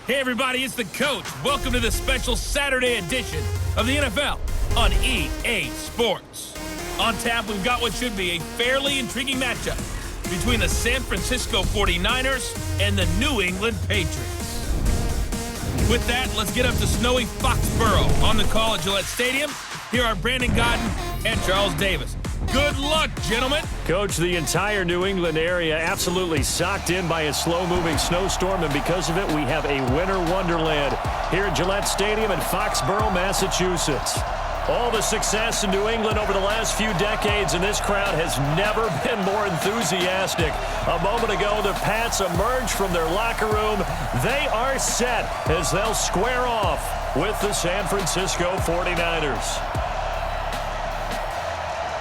Hey everybody, it's the coach. Welcome to the special Saturday edition of the NFL on EA Sports. On tap, we've got what should be a fairly intriguing matchup between the San Francisco 49ers and the New England Patriots. With that, let's get up to snowy Foxborough. On the call at Gillette Stadium, here are Brandon Godden and Charles Davis. Good luck, gentlemen. Coach, the entire New England area absolutely socked in by a slow-moving snowstorm, and because of it, we have a winter wonderland here at Gillette Stadium in Foxborough, Massachusetts. All the success in New England over the last few decades, and this crowd has never been more enthusiastic. A moment ago, the Pats emerged from their locker room. They are set as they'll square off with the San Francisco 49ers.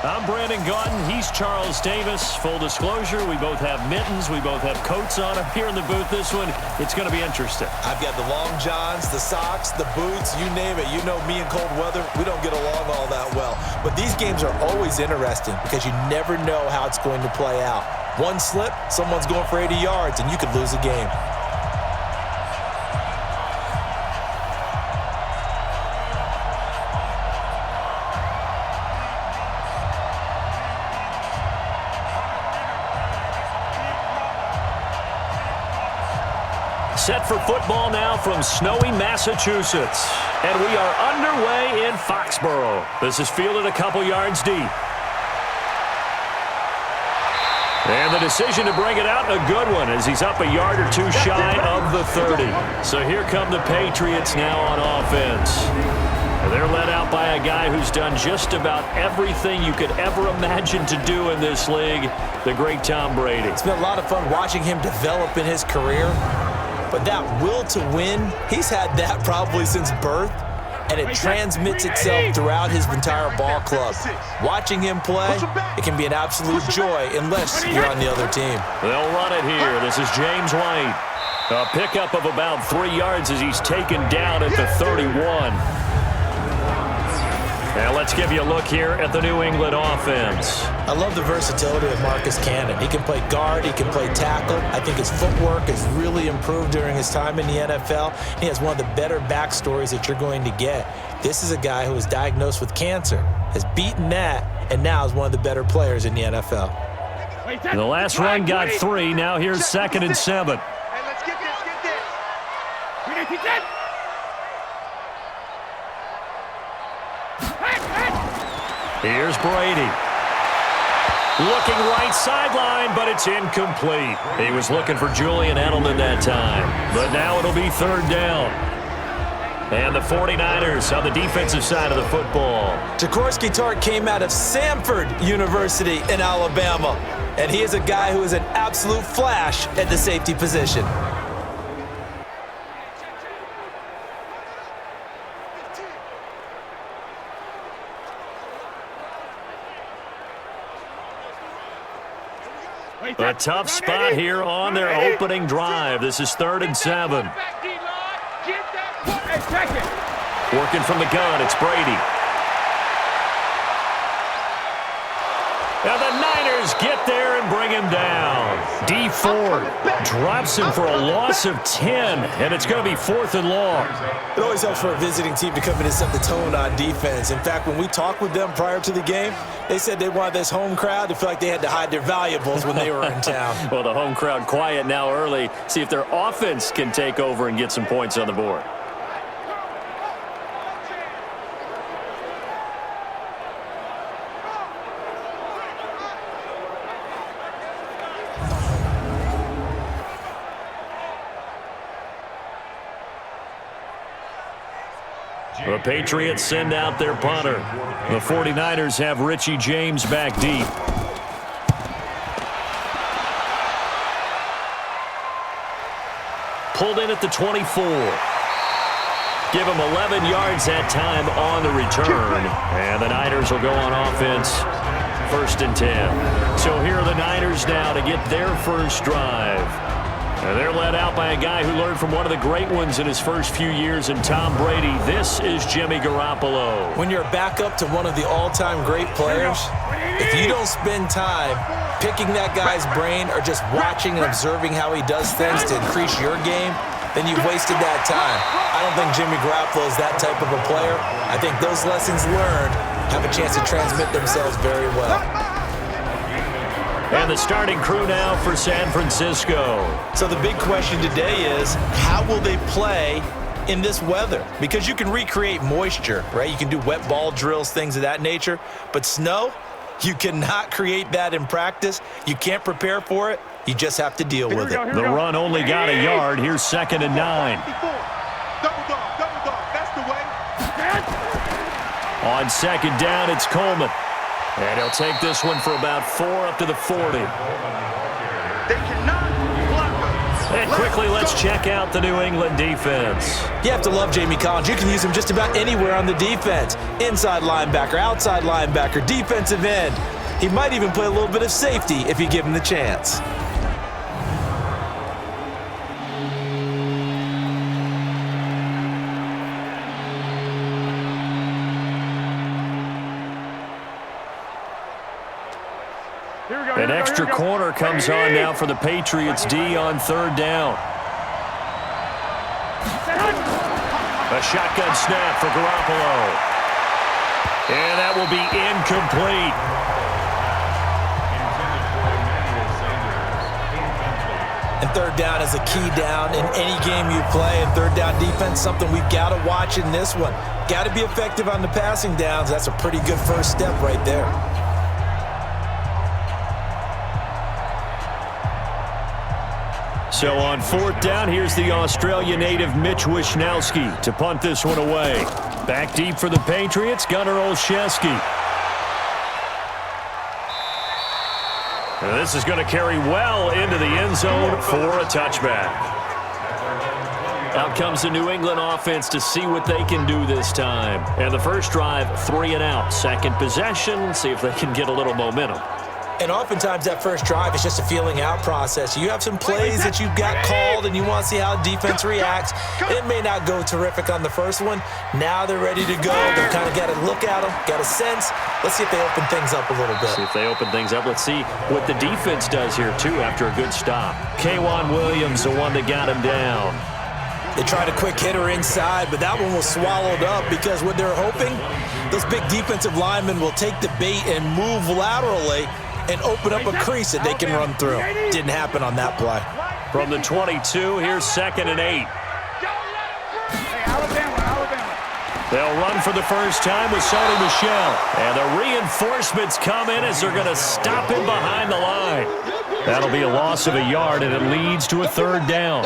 I'm Brandon Godden. He's Charles Davis. Full disclosure, we both have mittens. We both have coats on up here in the booth. This one, it's going to be interesting. I've got the long johns, the socks, the boots, you name it. You know me in cold weather, we don't get along all that well. But these games are always interesting because you never know how it's going to play out. One slip, someone's going for 80 yards, and you could lose a game. Set for football now from snowy Massachusetts. And we are underway in Foxborough. This is fielded a couple yards deep. And the decision to bring it out, a good one, as he's up a yard or two shy of the 30. So here come the Patriots now on offense. They're led out by a guy who's done just about everything you could ever imagine to do in this league, the great Tom Brady. It's been a lot of fun watching him develop in his career. But that will to win, he's had that probably since birth, and it transmits itself throughout his entire ball club. Watching him play, it can be an absolute joy unless you're on the other team. They'll run it here. This is James White. A pickup of about 3 yards as he's taken down at the 31. And let's give you a look here at the New England offense. I love the versatility of Marcus Cannon. He can play guard, he can play tackle. I think his footwork has really improved during his time in the NFL. He has one of the better backstories that you're going to get. This is a guy who was diagnosed with cancer, has beaten that, and now is one of the better players in the NFL. The last run got 3. Now here's 2nd and 7. Hey, let's get this. We need to get. Here's Brady. Looking right sideline, but it's incomplete. He was looking for Julian Edelman that time. But now it'll be 3rd down. And the 49ers on the defensive side of the football. Jaworski Tartt came out of Samford University in Alabama. And he is a guy who is an absolute flash at the safety position. A tough spot here on their opening drive. This is 3rd and 7. Working from the gun, it's Brady. And the Niners get there and bring him down. D Ford drops him for a loss of 10, and it's going to be 4th and long. It always helps for a visiting team to come in and set the tone on defense. In fact, when we talked with them prior to the game, they said they wanted this home crowd to feel like they had to hide their valuables when they were in town. Well, the home crowd quiet now early. See if their offense can take over and get some points on the board. The Patriots send out their punter. The 49ers have Richie James back deep. Pulled in at the 24. Give him 11 yards that time on the return. And the Niners will go on offense. 1st and 10. So here are the Niners now to get their first drive. And they're led out by a guy who learned from one of the great ones in his first few years in Tom Brady. This is Jimmy Garoppolo. When you're a backup to one of the all-time great players, if you don't spend time picking that guy's brain or just watching and observing how he does things to increase your game, then you've wasted that time. I don't think Jimmy Garoppolo is that type of a player. I think those lessons learned have a chance to transmit themselves very well. And the starting crew now for San Francisco. So the big question today is, how will they play in this weather? Because you can recreate moisture, right? You can do wet ball drills, things of that nature. But snow, you cannot create that in practice. You can't prepare for it. You just have to deal with it. The run only got a yard. Here's 2nd and 9. Double dog, that's the way. On 2nd down, it's Coleman. And he'll take this one for about 4 up to the 40. They cannot block us. And quickly, let's check out the New England defense. You have to love Jamie Collins. You can use him just about anywhere on the defense. Inside linebacker, outside linebacker, defensive end. He might even play a little bit of safety if you give him the chance. An extra corner comes on now for the Patriots D on 3rd down. A shotgun snap for Garoppolo. And that will be incomplete. And 3rd down is a key down in any game you play. And 3rd down defense, something we've got to watch in this one. Got to be effective on the passing downs. That's a pretty good first step right there. So on 4th down, here's the Australia native Mitch Wishnowsky to punt this one away. Back deep for the Patriots, Gunnar Olszewski. And this is going to carry well into the end zone for a touchback. Out comes the New England offense to see what they can do this time. And the first drive, 3 and out. Second possession, see if they can get a little momentum. And oftentimes that first drive is just a feeling out process. You have some plays that you've got called and you want to see how defense reacts. It may not go terrific on the first one. Now they're ready to go. They've kind of got to look at them, got a sense. Let's see if they open things up a little bit. See if they open things up. Let's see what the defense does here, too, after a good stop. K'Wan Williams, the one that got him down. They tried a quick hitter inside, but that one was swallowed up because what they're hoping, those big defensive linemen will take the bait and move laterally and open up a crease that they can run through. Didn't happen on that play. From the 22, here's 2nd and 8. They'll run for the first time with Sony Michel. And the reinforcements come in as they're going to stop him behind the line. That'll be a loss of a yard, and it leads to a 3rd down.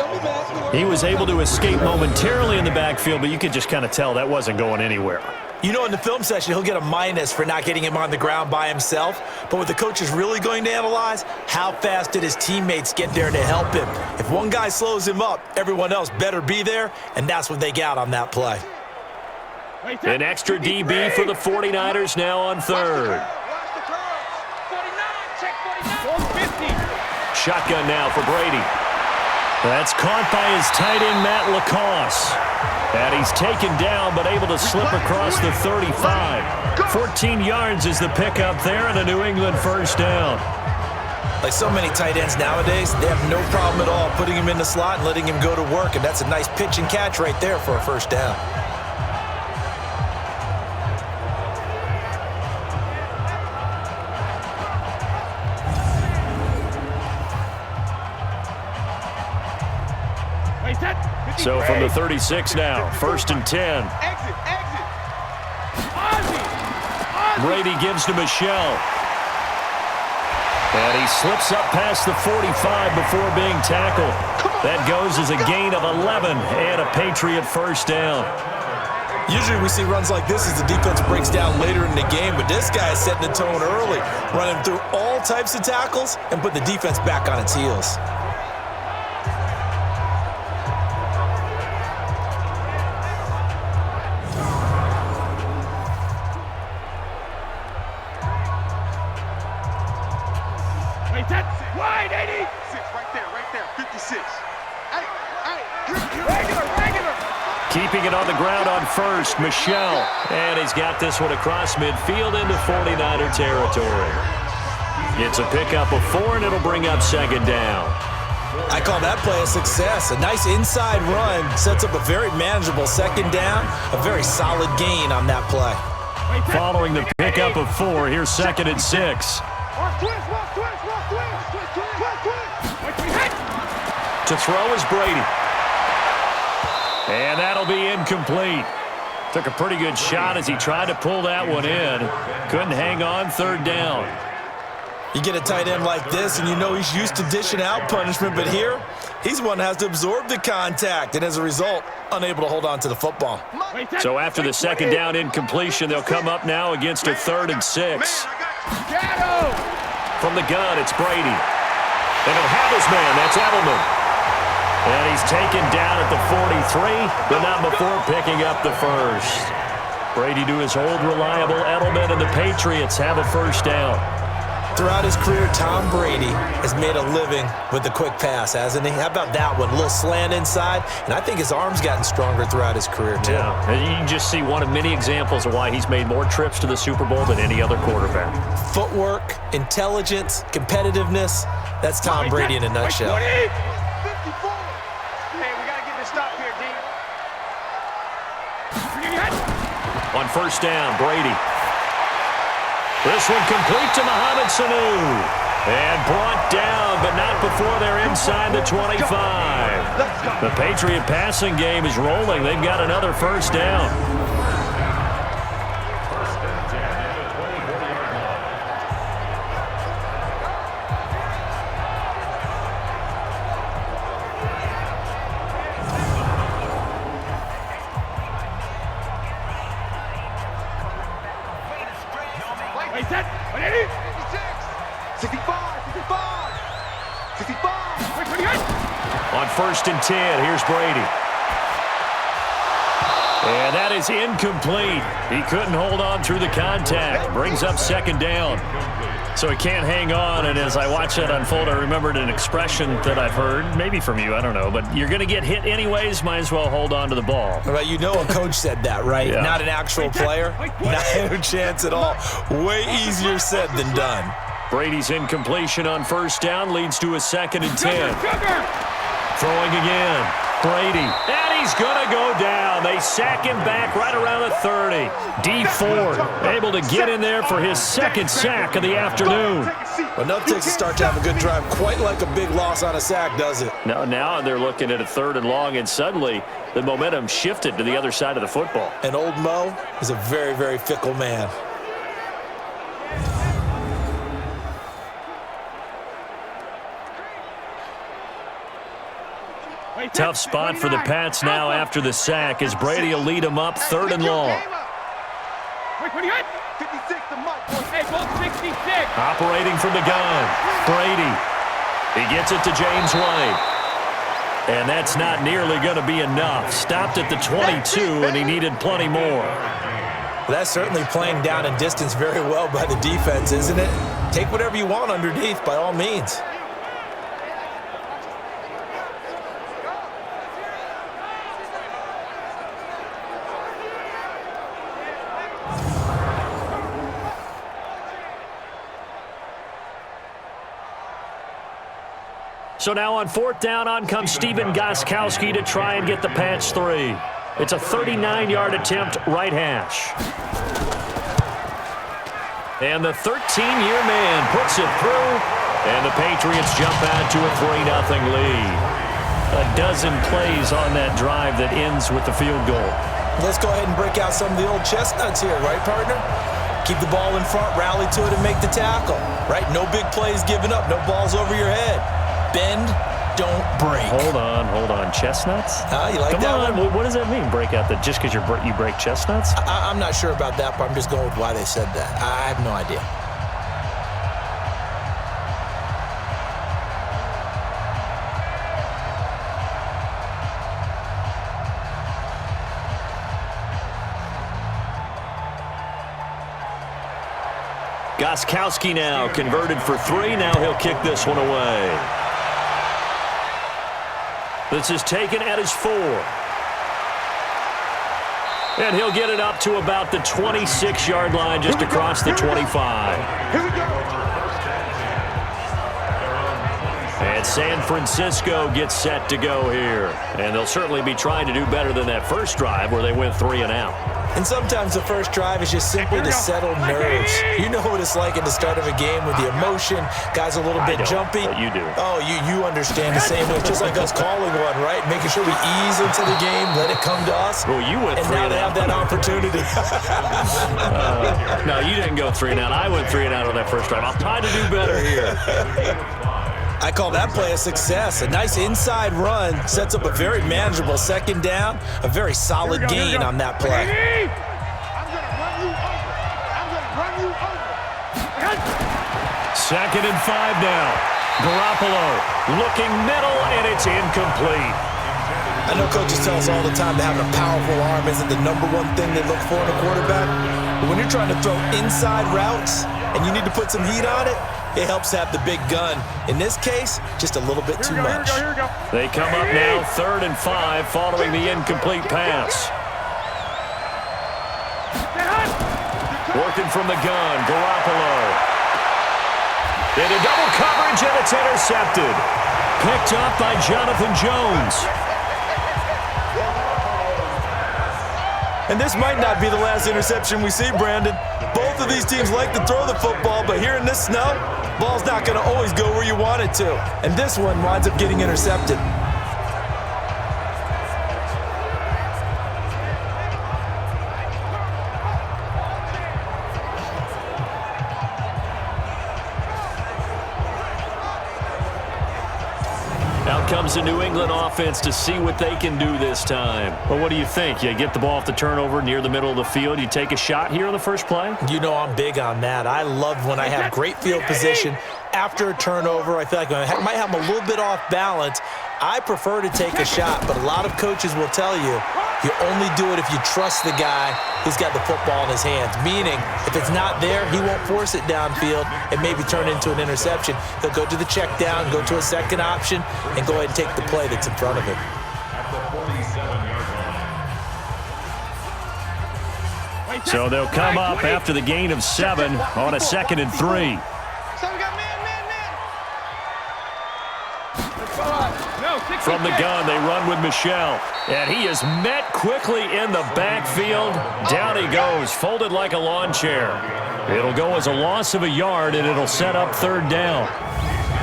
He was able to escape momentarily in the backfield, but you could just kind of tell that wasn't going anywhere. You know, in the film session, he'll get a minus for not getting him on the ground by himself. But what the coach is really going to analyze, how fast did his teammates get there to help him? If one guy slows him up, everyone else better be there, and that's what they got on that play. An extra DB for the 49ers now on 3rd. Shotgun now for Brady. That's caught by his tight end, Matt LaCosse. And he's taken down, but able to slip across the 35. 14 yards is the pickup there, and a New England first down. Like so many tight ends nowadays, they have no problem at all putting him in the slot and letting him go to work, and that's a nice pitch and catch right there for a first down. So from the 36 now, 1st and 10. Brady gives to Michel. And he slips up past the 45 before being tackled. That goes as a gain of 11 and a Patriot first down. Usually we see runs like this as the defense breaks down later in the game, but this guy is setting the tone early, running through all types of tackles and put the defense back on its heels. Wide 80. Right there, 56. Regular. Keeping it on the ground on 1st, Michel. And he's got this one across midfield into 49er territory. It's a pickup of 4, and it'll bring up 2nd down. I call that play a success. A nice inside run sets up a very manageable second down, a very solid gain on that play. Following the pickup of 4, here's 2nd and 6. To throw is Brady. And that'll be incomplete. Took a pretty good shot as he tried to pull that one in. Couldn't hang on, 3rd down. You get a tight end like this, and you know he's used to dishing out punishment, but here, he's one that has to absorb the contact, and as a result, unable to hold on to the football. So after the 2nd down incompletion, they'll come up now against a 3rd and 6. From the gun, it's Brady. And he'll have his man, that's Edelman. And he's taken down at the 43, but not before picking up the 1st. Brady to his old reliable Edelman, and the Patriots have a 1st down. Throughout his career, Tom Brady has made a living with the quick pass, hasn't he? How about that one? A little slant inside, and I think his arm's gotten stronger throughout his career, too. Yeah, and you can just see one of many examples of why he's made more trips to the Super Bowl than any other quarterback. Footwork, intelligence, competitiveness, that's Tom Brady in a nutshell. On 1st down, Brady. This one complete to Mohamed Sanu. And brought down, but not before they're inside the 25. The Patriot passing game is rolling. They've got another 1st down. On 1st and 10, here's Brady. And that is incomplete. He couldn't hold on through the contact. Brings up 2nd down. So he can't hang on, and as I watch that unfold, I remembered an expression that I've heard, maybe from you, I don't know, but you're going to get hit anyways, might as well hold on to the ball. Well, you know a coach said that, right? Yeah. Not an actual player. Not a chance at all. Way easier said than done. Brady's incompletion on 1st down leads to a 2nd and 10. Throwing again. Brady. And he's going to go down. They sack him back right around the 30. D Ford able to get in there for his 2nd sack of the afternoon. Well, nothing takes a start to have a good drive quite like a big loss on a sack, does it? No, now they're looking at a 3rd and long, and suddenly the momentum shifted to the other side of the football. And old Mo is a very, very fickle man. Tough spot for the Pats now after the sack as Brady will lead them up 3rd and long. Operating from the gun. Brady. He gets it to James White. And that's not nearly going to be enough. Stopped at the 22, and he needed plenty more. Well, that's certainly playing down and distance very well by the defense, isn't it? Take whatever you want underneath, by all means. So now on 4th down, on comes Stephen Gostkowski to try and get the Pats 3. It's a 39-yard attempt, right hash. And the 13-year man puts it through, and the Patriots jump out to a 3-0 lead. A dozen plays on that drive that ends with the field goal. Let's go ahead and break out some of the old chestnuts here, right, partner? Keep the ball in front, rally to it, and make the tackle, right? No big plays given up, no balls over your head. Bend, don't break. Hold on. Chestnuts? You like that one? What does that mean, break out? That just because you break chestnuts? I'm not sure about that, but I'm just going with why they said that. I have no idea. Gostkowski now converted for 3. Now he'll kick this one away. This is taken at his 4. And he'll get it up to about the 26-yard line just across the 25. Here we go. And San Francisco gets set to go here. And they'll certainly be trying to do better than that first drive where they went 3 and out. And sometimes the first drive is just simply to settle nerves. You know what it's like at the start of a game with the emotion. Guys are a little bit jumpy. But you do. Oh, you understand the same way. It's just like us calling one, right? Making sure we ease into the game, let it come to us. Well, you went 3 and now they have that opportunity. No, you didn't go 3 and out. I went 3 and out on that first drive. I'll try to do better here. I call that play a success. A nice inside run sets up a very manageable second down, a very solid gain on that play. I'm going to run you over. I'm going to run you over. 2nd and 5 now. Garoppolo looking middle, and it's incomplete. I know coaches tell us all the time that having a powerful arm isn't the #1 thing they look for in a quarterback. But when you're trying to throw inside routes and you need to put some heat on it, it helps have the big gun. In this case, just a little bit too much. Here we go. They come up now 3rd and 5 following the incomplete pass. Working from the gun, Garoppolo. Into double coverage, and it's intercepted. Picked up by Jonathan Jones. And this might not be the last interception we see, Brandon. Both of these teams like to throw the football, but here in this snow, ball's not going to always go where you want it to. And this one winds up getting intercepted. Out comes the New England offense to see what they can do this time. Well, what do you think? You get the ball off the turnover near the middle of the field. You take a shot here on the first play? You know I'm big on that. I love when I have great field position. After a turnover, I feel like I might have them a little bit off balance. I prefer to take a shot, but a lot of coaches will tell you, you only do it if you trust the guy who's got the football in his hands. Meaning, if it's not there, he won't force it downfield and maybe turn into an interception. He'll go to the check down, go to a second option, and go ahead and take the play that's in front of him. So they'll come up after the gain of 7 on a 2nd and 3. From the gun, they run with Michel. And he is met quickly in the backfield. Down he goes, folded like a lawn chair. It'll go as a loss of a yard, and it'll set up 3rd down.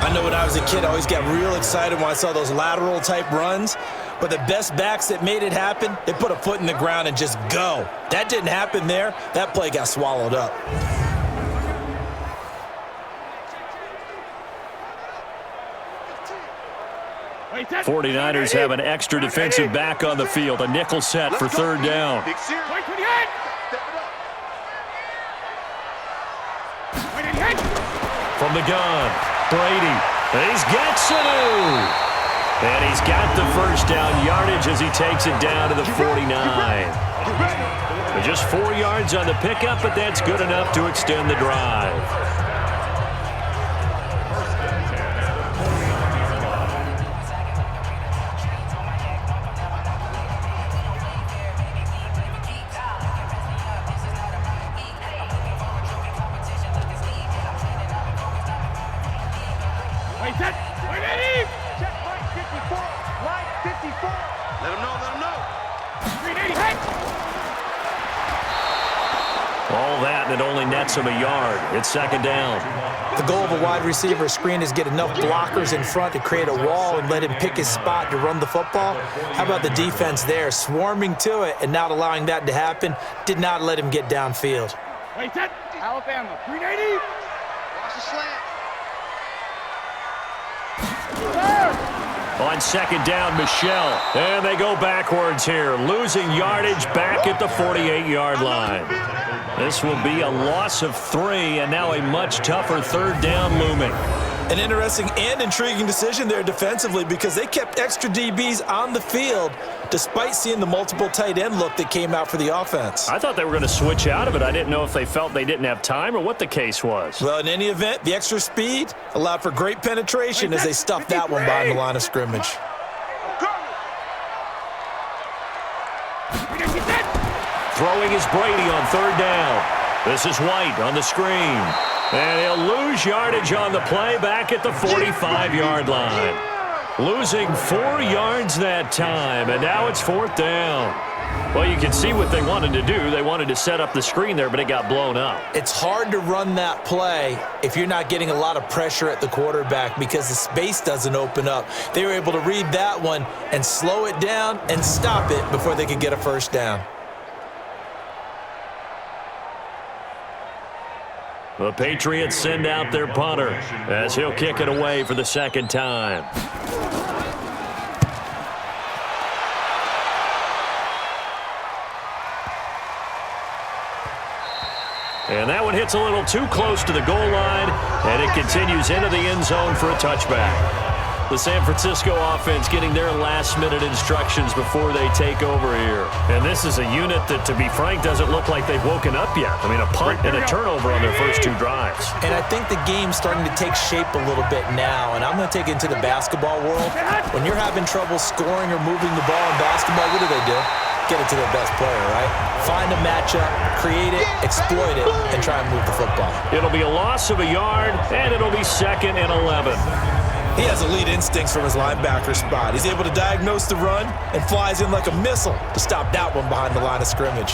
I know when I was a kid, I always got real excited when I saw those lateral-type runs. But the best backs that made it happen, they put a foot in the ground and just go. That didn't happen there. That play got swallowed up. '49ers have an extra defensive back on the field. A nickel set for 3rd down. From the gun, Brady. He's got Sanu. And he's got the first down yardage as he takes it down to the 49. Just 4 yards on the pickup, but that's good enough to extend the drive. All that, and it only nets him a yard. It's 2nd down. The goal of a wide receiver screen is get enough blockers in front to create a wall and let him pick his spot to run the football. How about the defense there, swarming to it and not allowing that to happen? Did not let him get downfield. Alabama, 380. Watch the slant. On 2nd down, Michel. And they go backwards here, losing yardage back at the 48-yard line. This will be a loss of 3, and now a much tougher 3rd down looming. An interesting and intriguing decision there defensively because they kept extra DBs on the field despite seeing the multiple tight end look that came out for the offense. I thought they were going to switch out of it. I didn't know if they felt they didn't have time or what the case was. Well, in any event, the extra speed allowed for great penetration as they stuffed that one behind the line of scrimmage. Throwing is Brady on 3rd down. This is White on the screen. And he'll lose yardage on the play back at the 45-yard line. Losing 4 yards that time, and now it's 4th down. Well, you can see what they wanted to do. They wanted to set up the screen there, but it got blown up. It's hard to run that play if you're not getting a lot of pressure at the quarterback because the space doesn't open up. They were able to read that one and slow it down and stop it before they could get a first down. The Patriots send out their punter as he'll kick it away for the second time. And that one hits a little too close to the goal line, and it continues into the end zone for a touchback. The San Francisco offense getting their last-minute instructions before they take over here. And this is a unit that, to be frank, doesn't look like they've woken up yet. I mean, a punt and a turnover on their first 2 drives. And I think the game's starting to take shape a little bit now, and I'm going to take it into the basketball world. When you're having trouble scoring or moving the ball in basketball, what do? Get it to their best player, right? Find a matchup, create it, exploit it, and try and move the football. It'll be a loss of a yard, and it'll be 2nd and 11. He has elite instincts from his linebacker spot. He's able to diagnose the run and flies in like a missile to stop that one behind the line of scrimmage.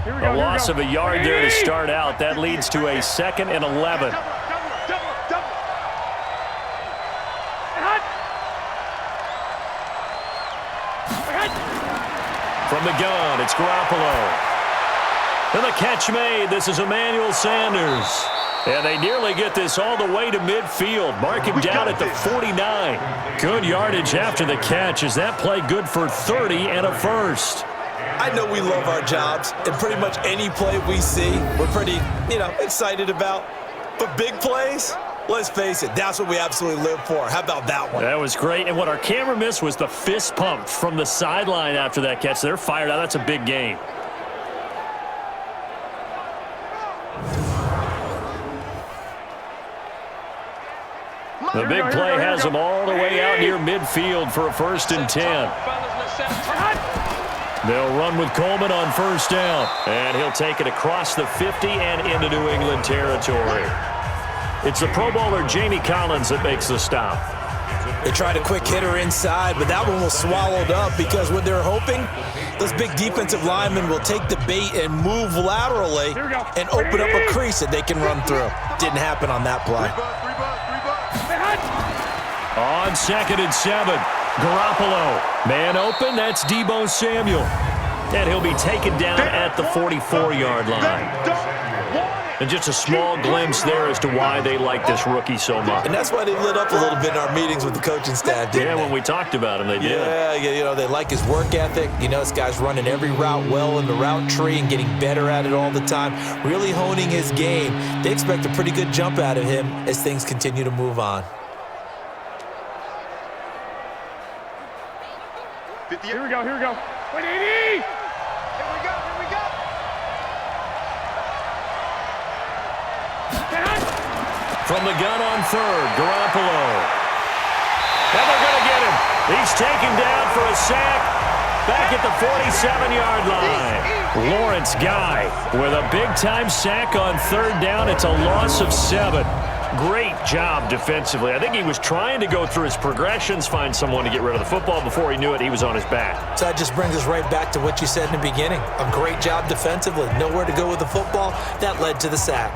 A loss of a yard there to start out. That leads to a 2nd and 11. From the gun, it's Garoppolo. And the catch made. This is Emmanuel Sanders. And they nearly get this all the way to midfield. Mark him down at the 49. Good yardage after the catch. Is that play good for 30 and a first? I know we love our jobs, and pretty much any play we see, we're pretty, excited about. But big plays, let's face it, that's what we absolutely live for. How about that one? That was great, and what our camera missed was the fist pump from the sideline after that catch. They're fired out. That's a big game. The big play has them all the way out near midfield for a 1st and 10. They'll run with Coleman on 1st down, and he'll take it across the 50 and into New England territory. It's the Pro Bowler Jamie Collins that makes the stop. They tried a quick hitter inside, but that one was swallowed up because what they're hoping, those big defensive linemen will take the bait and move laterally and open up a crease that they can run through. Didn't happen on that play. On 2nd and 7. Garoppolo, man open, that's Deebo Samuel. And he'll be taken down at the 44-yard line. And just a small glimpse there as to why they like this rookie so much. And that's why they lit up a little bit in our meetings with the coaching staff, didn't they? When we talked about him, they did. Yeah, they like his work ethic. This guy's running every route well in the route tree and getting better at it all the time, really honing his game. They expect a pretty good jump out of him as things continue to move on. Here we go. 180! Here we go. From the gun on 3rd, Garoppolo. And they're going to get him. He's taken down for a sack back at the 47-yard line. Lawrence Guy with a big-time sack on 3rd down. It's a loss of 7. Great job defensively. I think he was trying to go through his progressions, find someone to get rid of the football. Before he knew it, he was on his back. So that just brings us right back to what you said in the beginning. A great job defensively. Nowhere to go with the football. That led to the sack.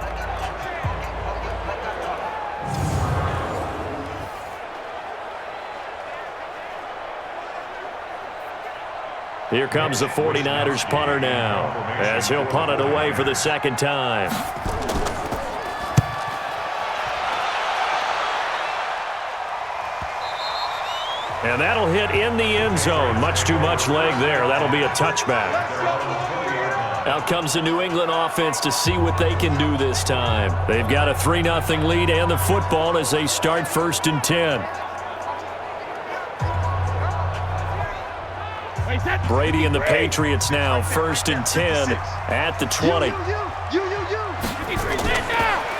Here comes the 49ers punter now, as he'll punt it away for the 2nd time. And that'll hit in the end zone. Much too much leg there. That'll be a touchback. Out comes the New England offense to see what they can do this time. They've got a 3-0 lead and the football as they start 1st and 10. Brady and the Patriots now 1st and 10 at the 20.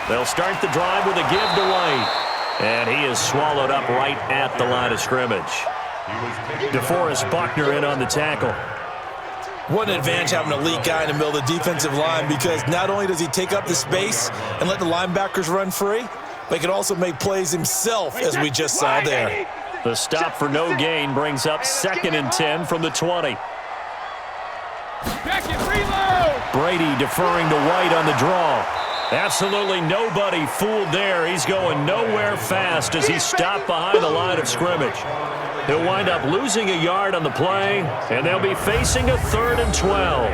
They'll start the drive with a give to White. And he is swallowed up right at the line of scrimmage. DeForest Buckner in on the tackle. What an advantage having an elite guy in the middle of the defensive line, because not only does he take up the space and let the linebackers run free, but he can also make plays himself, as we just saw there. The stop for no gain brings up 2nd and 10 from the 20. Brady deferring to White on the draw. Absolutely nobody fooled there. He's going nowhere fast as he's stopped behind the line of scrimmage. He'll wind up losing a yard on the play, and they'll be facing a 3rd and 12.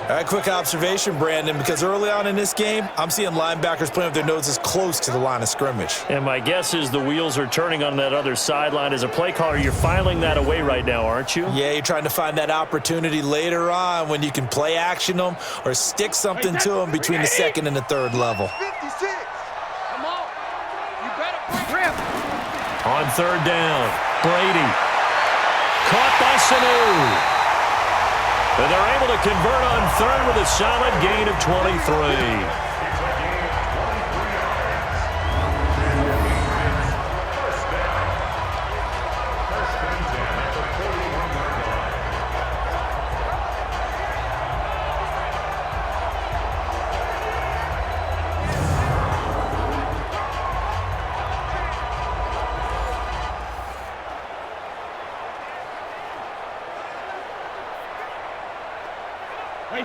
All right, quick observation, Brandon, because early on in this game, I'm seeing linebackers playing with their noses close to the line of scrimmage. And my guess is the wheels are turning on that other sideline. As a play caller, you're filing that away right now, aren't you? Yeah, you're trying to find that opportunity later on when you can play action them or stick something to them between the 2nd and the 3rd level. 56. Come on. You better grip. On 3rd down, Brady. Caught by Sanu. And they're able to convert on 3rd with a solid gain of 23.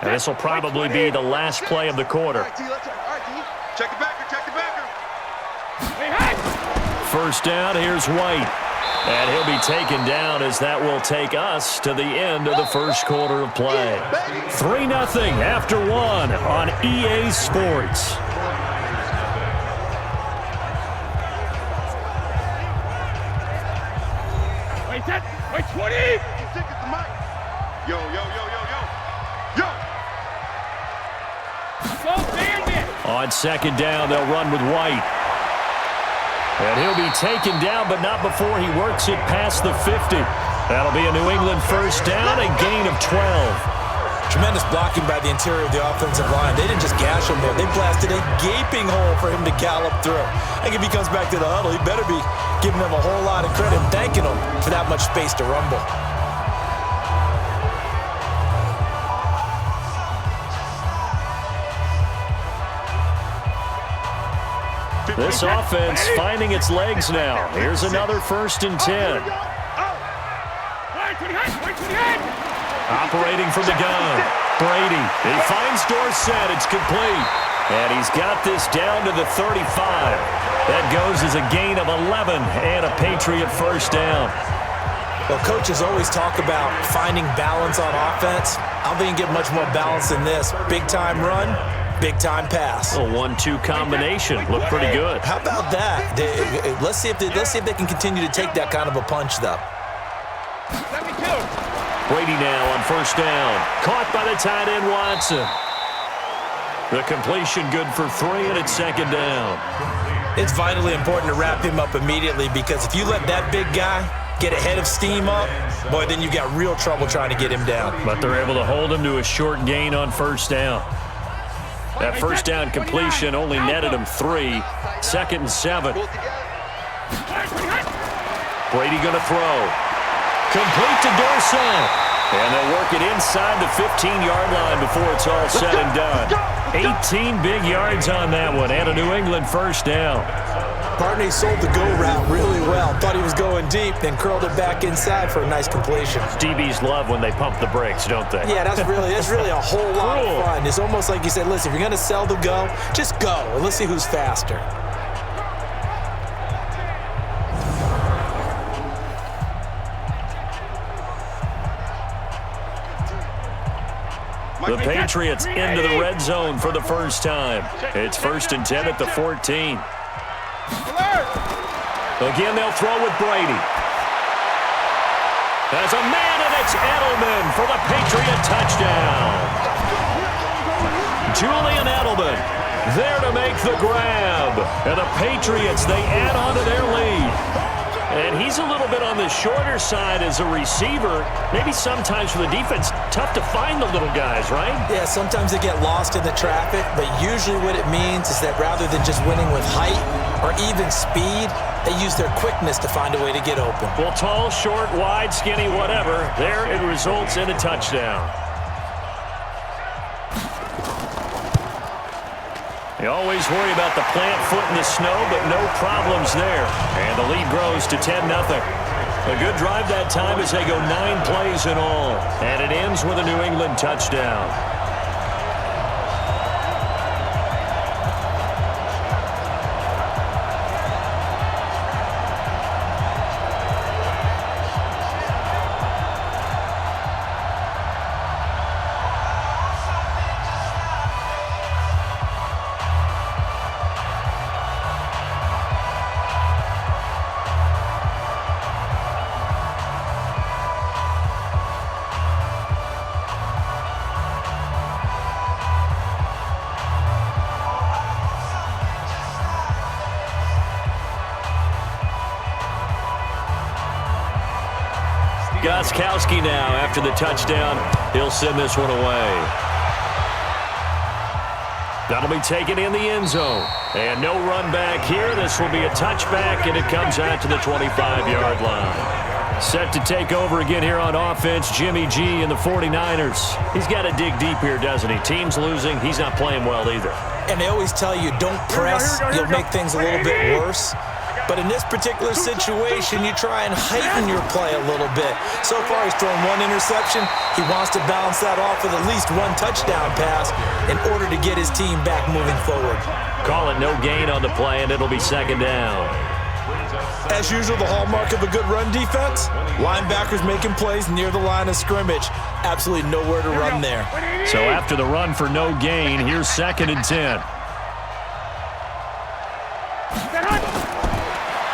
And this will probably be the last play of the quarter. Check the backer, check the backer. 1st down, here's White. And he'll be taken down as that will take us to the end of the 1st quarter of play. 3-0 after 1 on EA Sports. Wait, 20. Yo, yo, yo, yo, yo. Yo. On 2nd down, they'll run with White. And he'll be taken down, but not before he works it past the 50. That'll be a New England 1st down, a gain of 12. Tremendous blocking by the interior of the offensive line. They didn't just gash him there. They blasted a gaping hole for him to gallop through. I think if he comes back to the huddle, he better be giving them a whole lot of credit and thanking them for that much space to rumble. This offense finding its legs now. Here's another 1st and 10. Operating from the gun. Brady. He finds Dorsett. It's complete. And he's got this down to the 35. That goes as a gain of 11 and a Patriot 1st down. Well, coaches always talk about finding balance on offense. I don't think you get much more balance than this. Big-time run, big-time pass. A 1-2 combination. Looked pretty good. How about that? Let's see if they can continue to take that kind of a punch, though. Brady now on 1st down. Caught by the tight end, Watson. The completion good for 3, and it's 2nd down. It's vitally important to wrap him up immediately, because if you let that big guy get ahead of steam up, boy, then you've got real trouble trying to get him down. But they're able to hold him to a short gain on 1st down. That 1st down completion only netted him 3. 2nd and 7. Brady going to throw. Complete to Dorsett. And they'll work it inside the 15-yard line before it's all said and done. 18 big yards on that one, and a New England 1st down. Partney sold the go route really well. Thought he was going deep, then curled it back inside for a nice completion. DBs love when they pump the brakes, don't they? Yeah, that's really a whole lot of fun. It's almost like you said, listen, if you're going to sell the go, just go, and let's see who's faster. The Patriots into the red zone for the 1st time. It's 1st and 10 at the 14. Again, they'll throw with Brady. There's a man, and it's Edelman for the Patriot touchdown. Julian Edelman there to make the grab. And the Patriots, they add on to their lead. And he's a little bit on the shorter side as a receiver. Maybe sometimes for the defense, tough to find the little guys, right? Yeah, sometimes they get lost in the traffic, but usually what it means is that rather than just winning with height or even speed, they use their quickness to find a way to get open. Well, tall, short, wide, skinny, whatever, there it results in a touchdown. You always worry about the plant foot in the snow, but no problems there. And the lead grows to 10-0. A good drive that time as they go 9 plays in all. And it ends with a New England touchdown. Gostkowski now after the touchdown. He'll send this one away. That'll be taken in the end zone. And no run back here. This will be a touchback, and it comes out to the 25-yard line. Set to take over again here on offense, Jimmy G and the 49ers. He's got to dig deep here, doesn't he? Team's losing. He's not playing well either. And they always tell you, don't press. You'll make things a little bit worse. But in this particular situation, you try and heighten your play a little bit. So far, he's thrown 1 interception. He wants to balance that off with at least 1 touchdown pass in order to get his team back moving forward. Call it no gain on the play, and it'll be 2nd down. As usual, the hallmark of a good run defense, linebackers making plays near the line of scrimmage. Absolutely nowhere to run there. So after the run for no gain, here's 2nd and 10.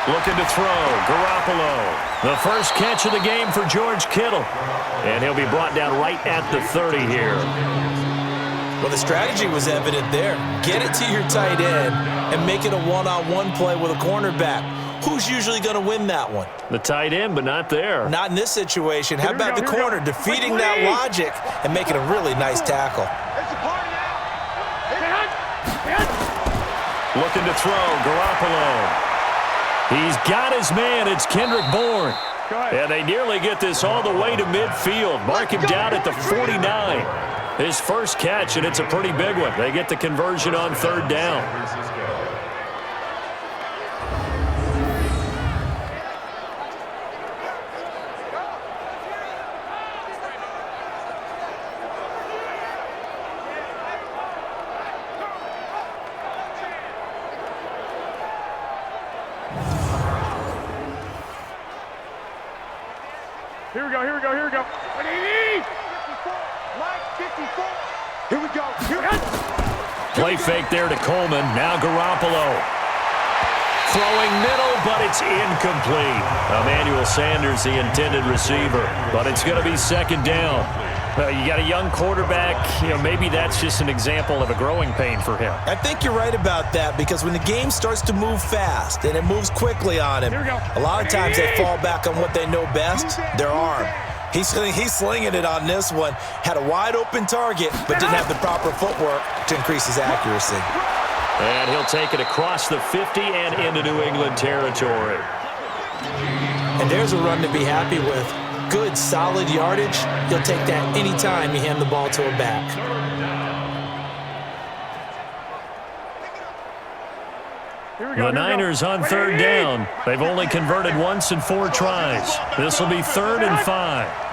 Looking to throw, Garoppolo. The first catch of the game for George Kittle. And he'll be brought down right at the 30 here. Well, the strategy was evident there. Get it to your tight end and make it a one-on-one play with a cornerback. Who's usually going to win that one? The tight end, but not there. Not in this situation. How about the corner defeating that logic and making a really nice tackle? Looking to throw, Garoppolo. He's got his man. It's Kendrick Bourne. And they nearly get this all the way to midfield. Mark him down at the 49. His first catch, and it's a pretty big one. They get the conversion on 3rd down. Here we go, here we go, here we go. 180! 54. Here we go. Play fake there to Coleman. Now Garoppolo. Throwing middle, but it's incomplete. Emmanuel Sanders, the intended receiver. But it's going to be 2nd down. You got a young quarterback. Maybe that's just an example of a growing pain for him. I think you're right about that, because when the game starts to move fast and it moves quickly on him, a lot of times they fall back on what they know best, their arm. He's slinging it on this one. Had a wide open target, but didn't have the proper footwork to increase his accuracy. And he'll take it across the 50 and into New England territory. And there's a run to be happy with. Good, solid yardage. You'll take that anytime you hand the ball to a back. The Niners on 3rd down. They've only converted once in 4 tries. This will be 3rd and 5.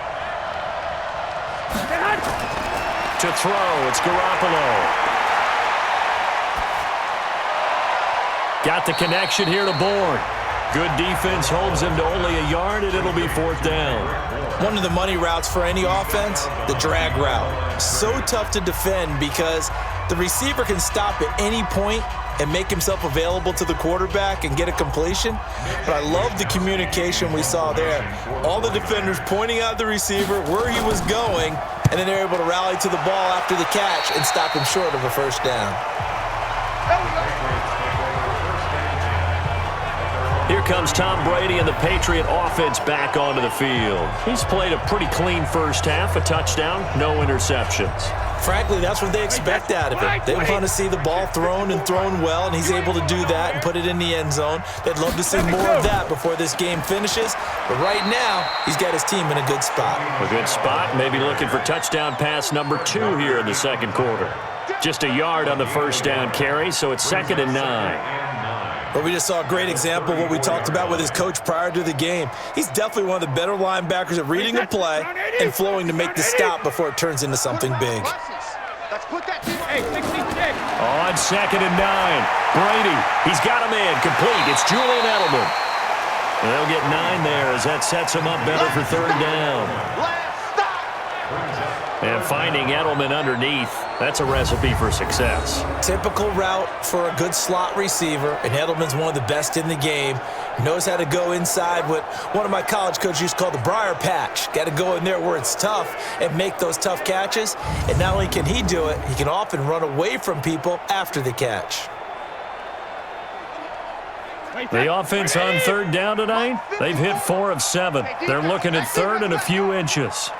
To throw, it's Garoppolo. Got the connection here to Bourne. Good defense holds him to only a yard, and it'll be 4th down. One of the money routes for any offense, the drag route. So tough to defend because the receiver can stop at any point and make himself available to the quarterback and get a completion. But I love the communication we saw there. All the defenders pointing out the receiver, where he was going, and then they're able to rally to the ball after the catch and stop him short of a 1st down. Here comes Tom Brady and the Patriot offense back onto the field. He's played a pretty clean first half, a touchdown, no interceptions. Frankly, that's what they expect out of him. They want to see the ball thrown and thrown well, and he's able to do that and put it in the end zone. They'd love to see more of that before this game finishes. But right now, he's got his team in a good spot. A good spot, maybe looking for touchdown pass number 2 here in the second quarter. Just a yard on the first down carry, so it's 2nd and 9. But we just saw a great example of what we talked about with his coach prior to the game. He's definitely one of the better linebackers at reading the play and flowing to make the stop before it turns into something big. On 2nd and 9, Brady, he's got a man complete. It's Julian Edelman. They'll get 9 there as that sets him up better for 3rd down. And finding Edelman underneath, that's a recipe for success. Typical route for a good slot receiver, and Edelman's one of the best in the game. Knows how to go inside what one of my college coaches used to call the briar patch. Got to go in there where it's tough and make those tough catches. And not only can he do it, he can often run away from people after the catch. The offense on 3rd down tonight, they've hit 4 of 7. They're looking at 3rd and a few inches.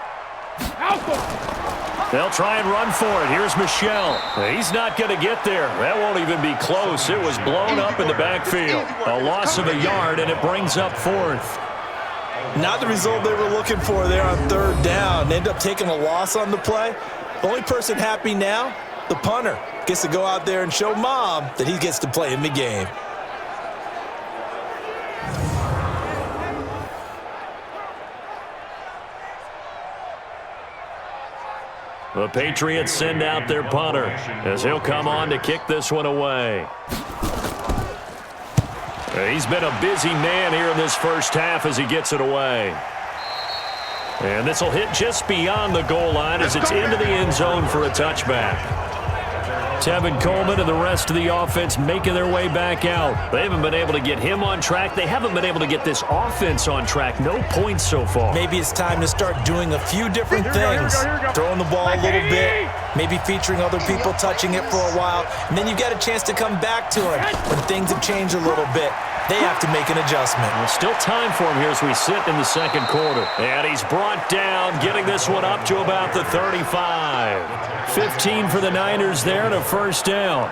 They'll try and run for it. Here's Michel. He's not going to get there. That won't even be close. It was blown up in the backfield. A loss of a yard, and it brings up 4th. Not the result they were looking for there on 3rd down. They end up taking a loss on the play. The only person happy now, the punter, gets to go out there and show Mom that he gets to play in the game. The Patriots send out their punter as he'll come on to kick this one away. He's been a busy man here in this first half as he gets it away. And this will hit just beyond the goal line as it's into the end zone for a touchback. Tevin Coleman and the rest of the offense making their way back out. They haven't been able to get him on track. They haven't been able to get this offense on track. No points so far. Maybe it's time to start doing a few different things. Throwing the ball a little bit, maybe featuring other people touching it for a while, and then you've got a chance to come back to him when things have changed a little bit. They have to make an adjustment. There's still time for him here as we sit in the second quarter. And he's brought down, getting this one up to about the 35. 15 for the Niners there and a first down.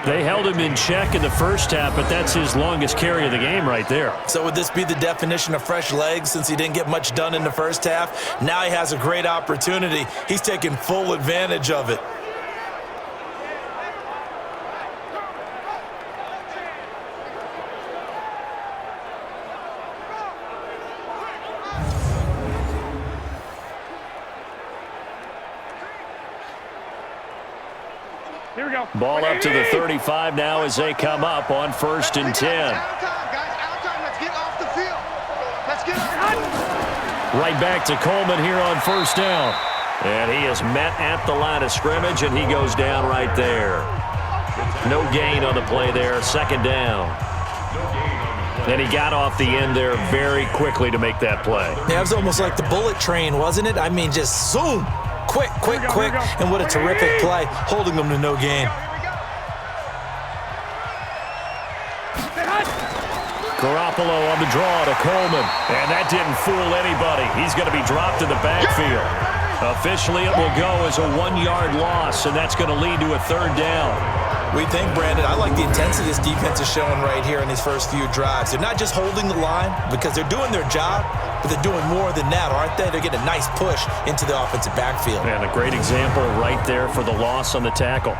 They held him in check in the first half, but that's his longest carry of the game right there. So would this be the definition of fresh legs since he didn't get much done in the first half? Now he has a great opportunity. He's taking full advantage of it. Here we go. Ball up to the 35 now as they come up on 1st and 10. Out of time, guys. Out of time. Let's get off the field. Let's get off. Right back to Coleman here on 1st down. And he is met at the line of scrimmage, and he goes down right there. No gain on the play there, 2nd down. And he got off the end there very quickly to make that play. Yeah, it was almost like the bullet train, wasn't it? I mean, just zoom. Quick, quick, quick, and what a terrific play, holding them to no gain. Garoppolo on the draw to Coleman, and that didn't fool anybody. He's going to be dropped in the backfield. Officially, it will go as a 1-yard loss, and that's going to lead to a 3rd down. We think, Brandon, I like the intensity this defense is showing right here in these first few drives. They're not just holding the line because they're doing their job, but they're doing more than that, aren't they? They're getting a nice push into the offensive backfield. And a great example right there for the loss on the tackle.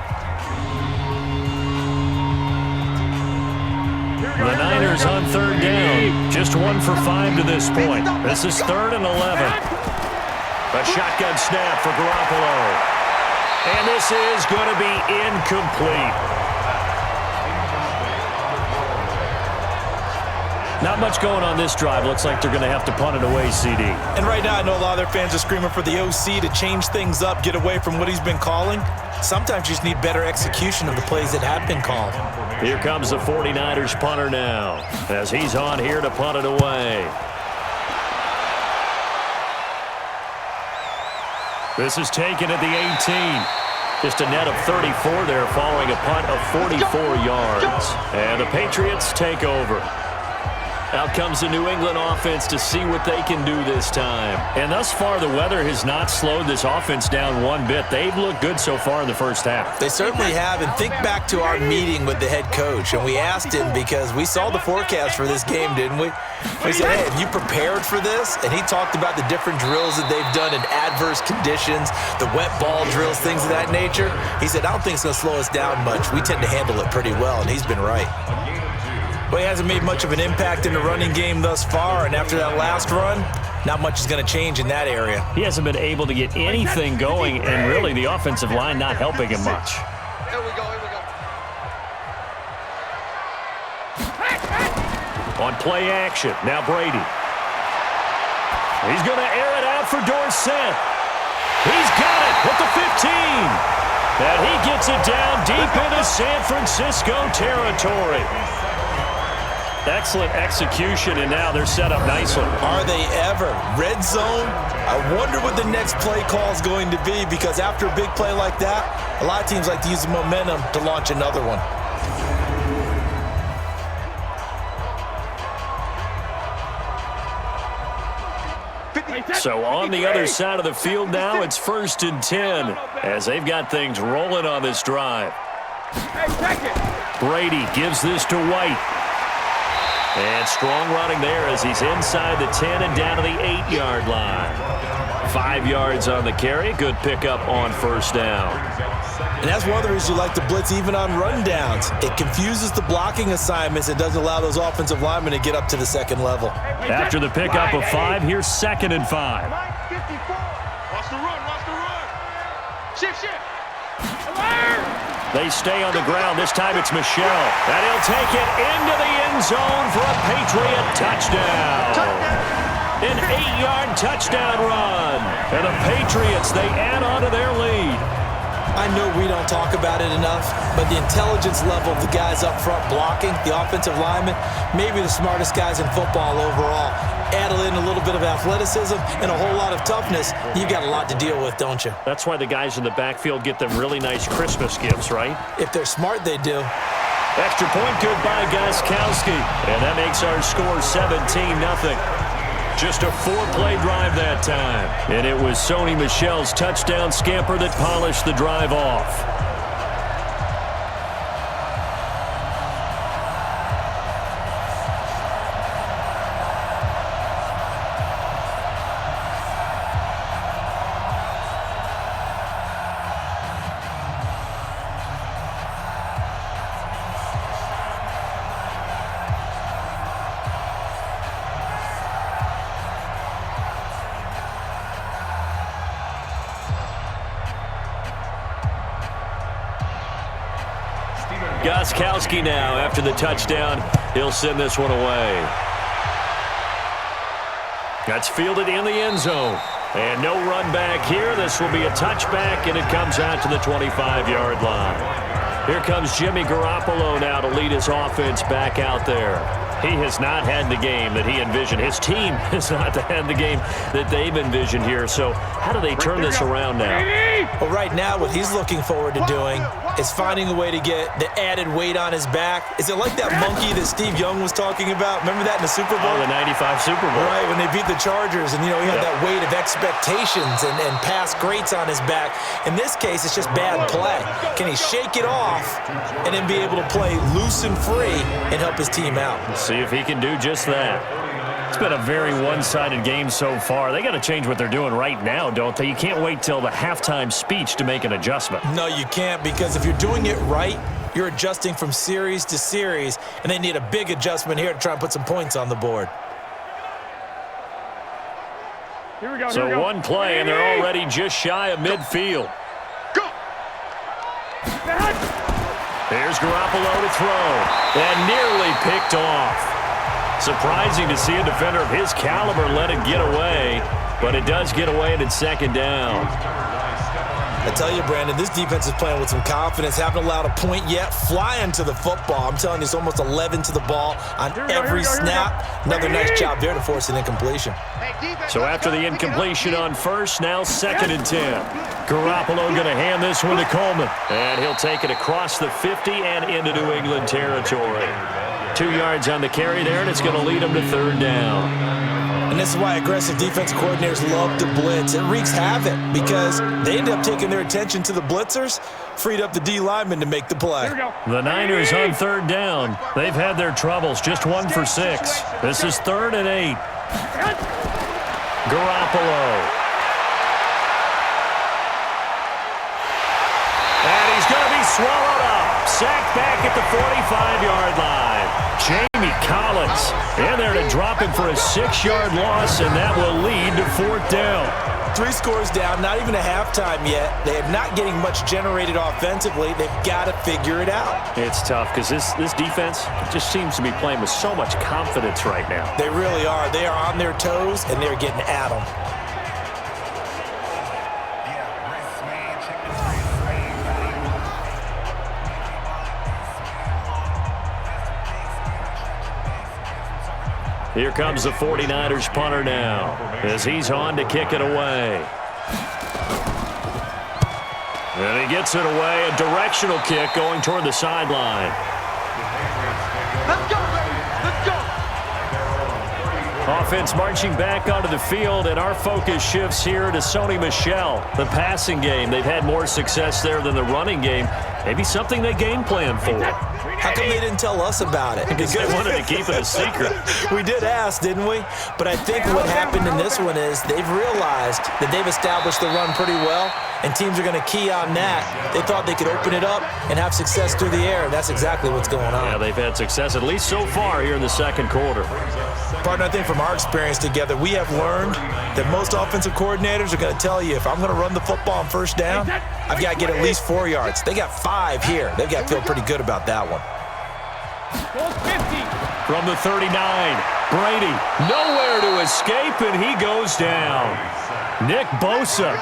The Niners on 3rd down. Just 1 for 5 to this point. This is 3rd and 11. A shotgun snap for Garoppolo. And this is going to be incomplete. Not much going on this drive. Looks like they're going to have to punt it away, CD. And right now, I know a lot of their fans are screaming for the OC to change things up, get away from what he's been calling. Sometimes you just need better execution of the plays that have been called. Here comes the 49ers punter now, as he's on here to punt it away. This is taken at the 18. Just a net of 34 there following a punt of 44 yards. And the Patriots take over. Out comes the New England offense to see what they can do this time. And thus far, the weather has not slowed this offense down one bit. They've looked good so far in the first half. They certainly have. And think back to our meeting with the head coach. And we asked him because we saw the forecast for this game, didn't we? We said, hey, have you prepared for this? And he talked about the different drills that they've done in adverse conditions, the wet ball drills, things of that nature. He said, I don't think it's going to slow us down much. We tend to handle it pretty well, and he's been right. Well, he hasn't made much of an impact in the running game thus far, and after that last run, not much is going to change in that area. He hasn't been able to get anything going, and really the offensive line not helping him much. Here we go, here we go. On play action, now Brady. He's going to air it out for Dorsett. He's got it at the 15. And he gets it down deep into San Francisco territory. Excellent execution, and now they're set up nicely. Are they ever? Red zone? I wonder what the next play call is going to be, because after a big play like that, a lot of teams like to use the momentum to launch another one. So on the other side of the field now, it's 1st and 10 as they've got things rolling on this drive. Brady gives this to White. And strong running there as he's inside the 10 and down to the 8-yard line. 5 yards on the carry. Good pickup on 1st down. And that's one of the reasons you like to blitz even on rundowns. It confuses the blocking assignments. It doesn't allow those offensive linemen to get up to the second level. After the pickup of 5, here's 2nd and 5. Watch the run, watch the run. Shift. They stay on the ground. This time it's Michel. And he'll take it into the end zone for a Patriot touchdown. An 8-yard touchdown run. And the Patriots, they add on to their lead. I know we don't talk about it enough, but the intelligence level of the guys up front blocking, the offensive linemen, maybe the smartest guys in football overall. Add in a little bit of athleticism and a whole lot of toughness, you got a lot to deal with, don't you? That's why the guys in the backfield get them really nice Christmas gifts, right? If they're smart, they do. Extra point, good by Gostkowski. And that makes our score 17-0. Just a 4-play drive that time. And it was Sony Michel's touchdown scamper that polished the drive off. Gostkowski now, after the touchdown, he'll send this one away. That's fielded in the end zone. And no run back here. This will be a touchback, and it comes out to the 25-yard line. Here comes Jimmy Garoppolo now to lead his offense back out there. He has not had the game that he envisioned. His team has not had the game that they've envisioned here. So how do they turn this around now? Well, right now, what he's looking forward to doing is finding a way to get the added weight on his back. Is it like that monkey that Steve Young was talking about? Remember that in the Super Bowl? Oh, the 95 Super Bowl. Right, when they beat the Chargers, and, he had that weight of expectations and past greats on his back. In this case, it's just bad play. Can he shake it off and then be able to play loose and free and help his team out? See if he can do just that. It's been a very one-sided game so far. They got to change what they're doing right now, don't they? You can't wait till the halftime speech to make an adjustment. No, you can't, because if you're doing it right, you're adjusting from series to series, and they need a big adjustment here to try and put some points on the board. Here we go. So one play, and they're already just shy of midfield. Go! Here's Garoppolo to throw, and nearly picked off. Surprising to see a defender of his caliber let it get away, but it does get away, and it's 2nd down. I tell you, Brandon, this defense is playing with some confidence. Haven't allowed a point yet. Flying to the football. I'm telling you, it's almost 11 to the ball on every snap. Another nice job there to force an incompletion. So after the incompletion on 1st, now 2nd and 10. Garoppolo going to hand this one to Coleman. And he'll take it across the 50 and into New England territory. 2 yards on the carry there, and it's going to lead them to third down. And this is why aggressive defensive coordinators love to blitz. It wreaks havoc because they end up taking their attention to the blitzers, freed up the D lineman to make the play. The Niners on third down. They've had their troubles, just 1 for 6. This is 3rd and 8. Garoppolo. And he's going to be swallowed up. Sacked back at the 45-yard line. Jamie Collins in there to drop him for a 6-yard loss, and that will lead to 4th down. 3 scores down, not even a halftime yet. They are not getting much generated offensively. They've got to figure it out. It's tough because this defense just seems to be playing with so much confidence right now. They really are. They are on their toes, and they're getting at them. Here comes the 49ers punter now as he's on to kick it away. And he gets it away, a directional kick going toward the sideline. Let's go, baby. Let's go. Offense marching back onto the field, and our focus shifts here to Sony Michel. The passing game, they've had more success there than the running game. Maybe something they game plan for. How come they didn't tell us about it? Because they wanted to keep it a secret. We did ask, didn't we? But I think what happened in this one is they've realized that they've established the run pretty well, and teams are going to key on that. They thought they could open it up and have success through the air, and that's exactly what's going on. Yeah, they've had success, at least so far here in the second quarter. Partner, I think from our experience together, we have learned that most offensive coordinators are going to tell you, if I'm going to run the football on first down, I've got to get at least 4 yards. They got 5 here. They've got to feel pretty good about that one. From the 39, Brady nowhere to escape, and he goes down. Nick Bosa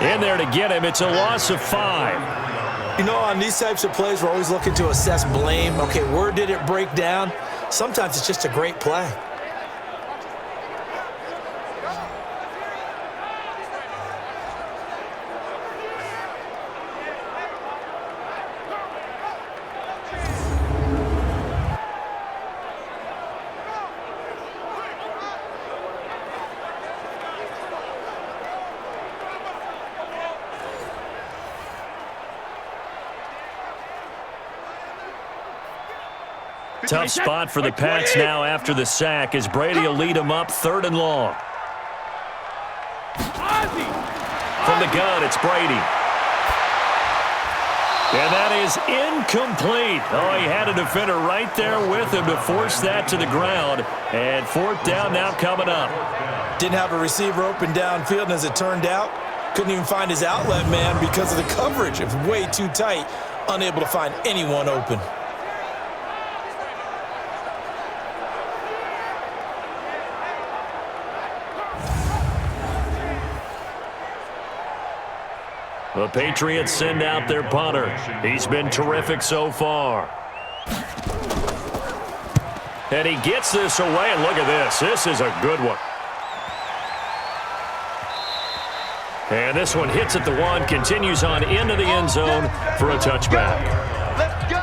in there to get him. It's a loss of 5. You know, on these types of plays, we're always looking to assess blame. Okay, where did it break down? Sometimes it's just a great play. Tough spot for the Pats now after the sack as Brady will lead them up 3rd and long. From the gun, it's Brady. And that is incomplete. Oh, he had a defender right there with him to force that to the ground. And 4th down now coming up. Didn't have a receiver open downfield, and as it turned out, couldn't even find his outlet man because of the coverage. It was way too tight, unable to find anyone open. The Patriots send out their punter. He's been terrific so far. And he gets this away, and look at this. This is a good one. And this one hits at the 1, continues on into the end zone for a touchback. Let's go.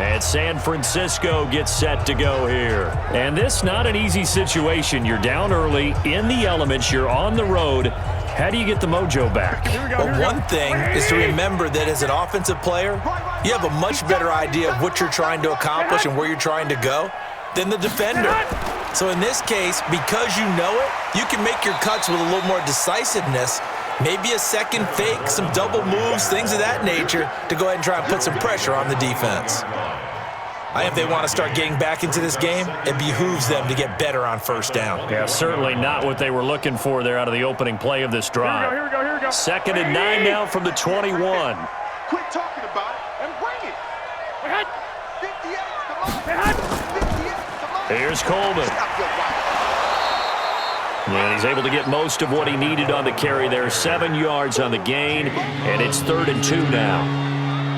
And San Francisco gets set to go here. And this not an easy situation. You're down early, in the elements, you're on the road. How do you get the mojo back? Well, one thing is to remember that as an offensive player, you have a much better idea of what you're trying to accomplish and where you're trying to go than the defender. So in this case, because you know it, you can make your cuts with a little more decisiveness, maybe a second fake, some double moves, things of that nature, to go ahead and try and put some pressure on the defense. I think if they want to start getting back into this game, it behooves them to get better on first down. Yeah, certainly not what they were looking for there out of the opening play of this drive. Here we go. 2nd and 9 now from the 21. Quit talking about it and bring it. 58, come on. 58, come on. Here's Coleman. Stop your right. And he's able to get most of what he needed on the carry there. 7 yards on the gain, and it's 3rd and 2 now.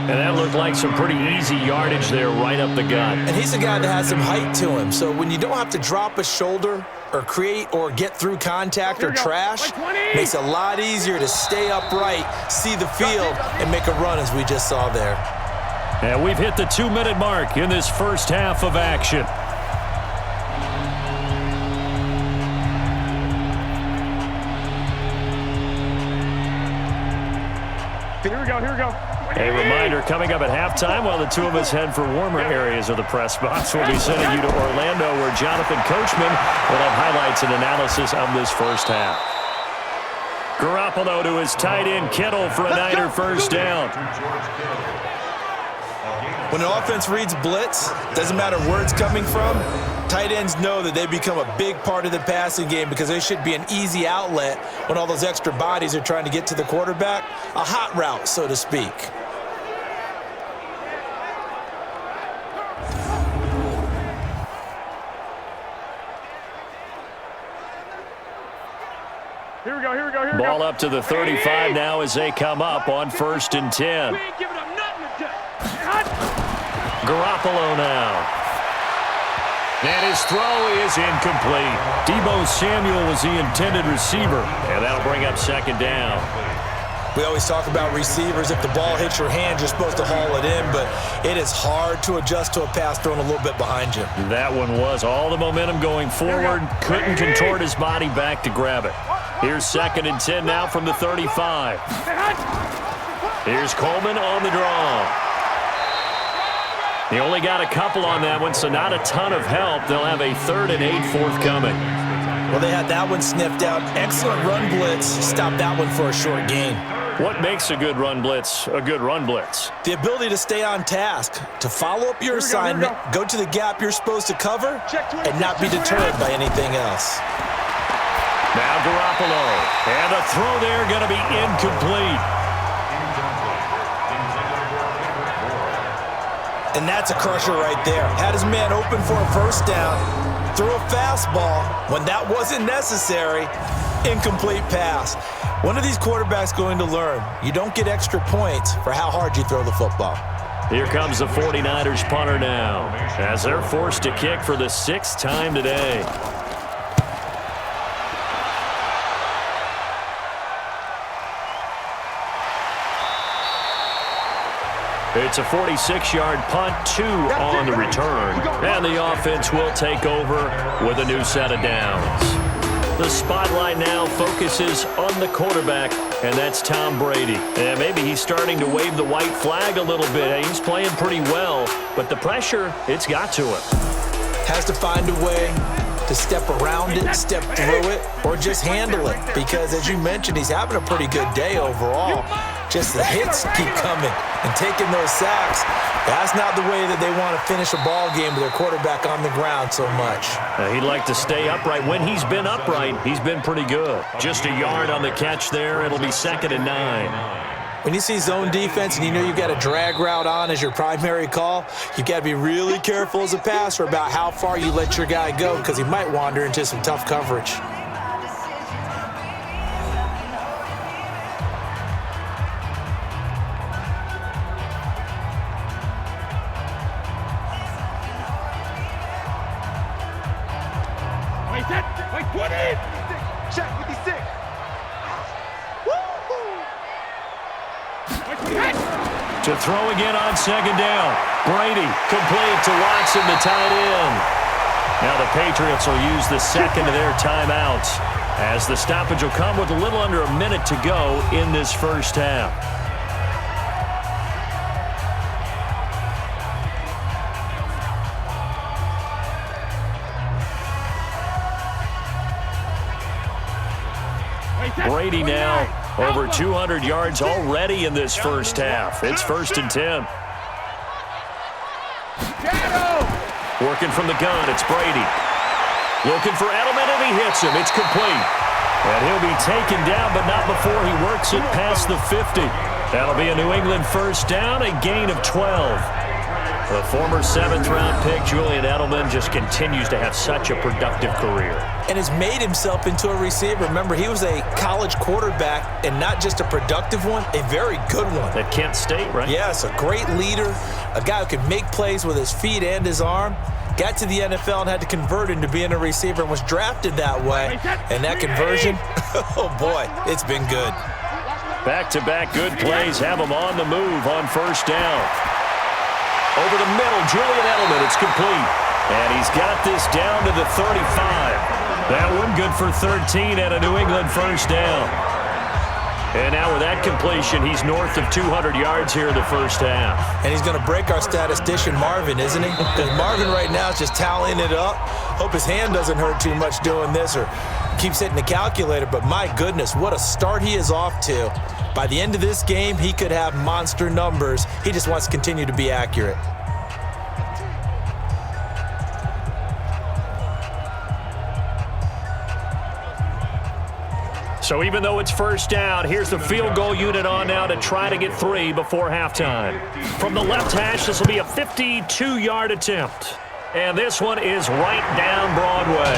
And that looked like some pretty easy yardage there right up the gut. And he's a guy that has some height to him, so when you don't have to drop a shoulder or create or get through contact or trash, makes it a lot easier to stay upright, see the field, and make a run as we just saw there. And we've hit the 2-minute mark in this first half of action. Here we go, here we go. A reminder coming up at halftime while the two of us head for warmer areas of the press box. We'll be sending you to Orlando where Jonathan Coachman will have highlights and analysis of this first half. Garoppolo to his tight end Kittle for a Niner first down. When an offense reads blitz, doesn't matter where it's coming from, tight ends know that they become a big part of the passing game because they should be an easy outlet when all those extra bodies are trying to get to the quarterback. A hot route, so to speak. Here we go, here we go, here we go. Ball up to the 35 now as they come up on 1st and 10. We ain't giving up nothing today. Garoppolo now. And his throw is incomplete. Deebo Samuel was the intended receiver, and that'll bring up 2nd down. We always talk about receivers. If the ball hits your hand, you're supposed to haul it in, but it is hard to adjust to a pass thrown a little bit behind you. That one was all the momentum going forward. Couldn't contort his body back to grab it. Here's 2nd and 10 now from the 35. Here's Coleman on the draw. He only got a couple on that one, so not a ton of help. They'll have a 3rd and 8 forthcoming. Well, they had that one sniffed out. Excellent run blitz. Stopped that one for a short gain. What makes a good run blitz a good run blitz? The ability to stay on task, to follow up your assignment, go to the gap you're supposed to cover, and not be deterred by anything else. Now Garoppolo. And the throw there going to be incomplete. And that's a crusher right there. Had his man open for a first down, threw a fastball when that wasn't necessary, incomplete pass. When are these quarterbacks going to learn? You don't get extra points for how hard you throw the football. Here comes the 49ers punter now as they're forced to kick for the 6th time today. It's a 46-yard punt, 2 on the return. And the offense will take over with a new set of downs. The spotlight now focuses on the quarterback, and that's Tom Brady. And maybe he's starting to wave the white flag a little bit. He's playing pretty well, but the pressure, it's got to him. Has to find a way to step around it, step through it, or just handle it. Because as you mentioned, he's having a pretty good day overall. Just the hits keep coming and taking those sacks. That's not the way that they want to finish a ball game with their quarterback on the ground so much. He'd like to stay upright. When he's been upright, he's been pretty good. Just a yard on the catch there. It'll be 2nd and 9. When you see zone defense and you know you've got a drag route on as your primary call, you've got to be really careful as a passer about how far you let your guy go because he might wander into some tough coverage. Wait, 20! Check 56. To throw again on 2nd down. Brady complete to Watson, the tight end. Now the Patriots will use the 2nd of their timeouts as the stoppage will come with a little under a minute to go in this first half. Brady now over 200 yards already in this first half. It's 1st and 10. Working from the gun, it's Brady. Looking for Edelman, and he hits him. It's complete. And he'll be taken down, but not before he works it past the 50. That'll be a New England first down, a gain of 12. The former 7th-round pick, Julian Edelman, just continues to have such a productive career. And has made himself into a receiver. Remember, he was a college quarterback, and not just a productive one, a very good one. At Kent State, right? Yes, a great leader, a guy who could make plays with his feet and his arm. Got to the NFL and had to convert into being a receiver and was drafted that way. And that conversion, oh boy, it's been good. Back-to-back good plays have him on the move on first down. Over the middle, Julian Edelman. It's complete. And he's got this down to the 35. That one good for 13 and a New England first down. And now with that completion, he's north of 200 yards here in the first half. And he's going to break our statistician Marvin, isn't he? Because Marvin right now is just tallying it up. Hope his hand doesn't hurt too much doing this or keeps hitting the calculator. But my goodness, what a start he is off to. By the end of this game, he could have monster numbers. He just wants to continue to be accurate. So even though it's first down, here's the field goal unit on now to try to get 3 before halftime. From the left hash, this will be a 52-yard attempt. And this one is right down Broadway.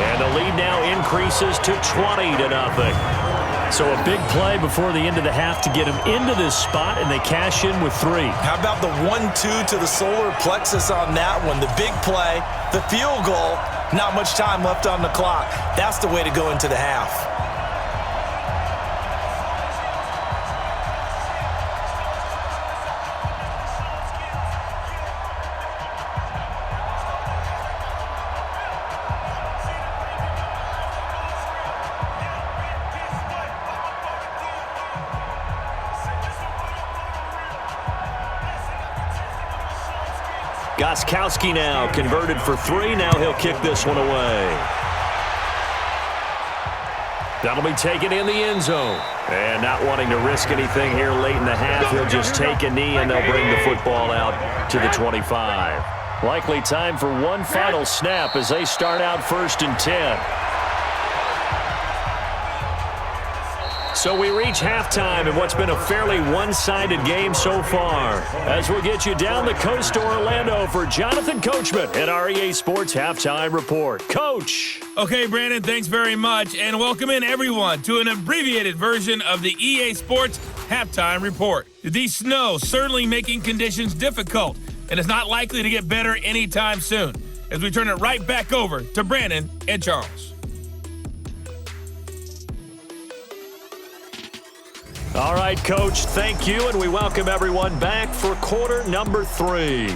And the lead now increases to 20-0. So a big play before the end of the half to get him into this spot, and they cash in with 3. How about the 1-2 to the solar plexus on that one? The big play, the field goal, not much time left on the clock. That's the way to go into the half. Gostkowski now converted for 3. Now he'll kick this one away. That'll be taken in the end zone. And not wanting to risk anything here late in the half, he'll just take a knee and they'll bring the football out to the 25. Likely time for one final snap as they start out 1st and 10. So we reach halftime in what's been a fairly one-sided game so far. As we'll get you down the coast to Orlando for Jonathan Coachman at our EA Sports Halftime Report. Coach! Okay, Brandon, thanks very much, and welcome in everyone to an abbreviated version of the EA Sports Halftime Report. The snow certainly making conditions difficult, and it's not likely to get better anytime soon, as we turn it right back over to Brandon and Charles. All right, Coach, thank you, and we welcome everyone back for quarter number 3.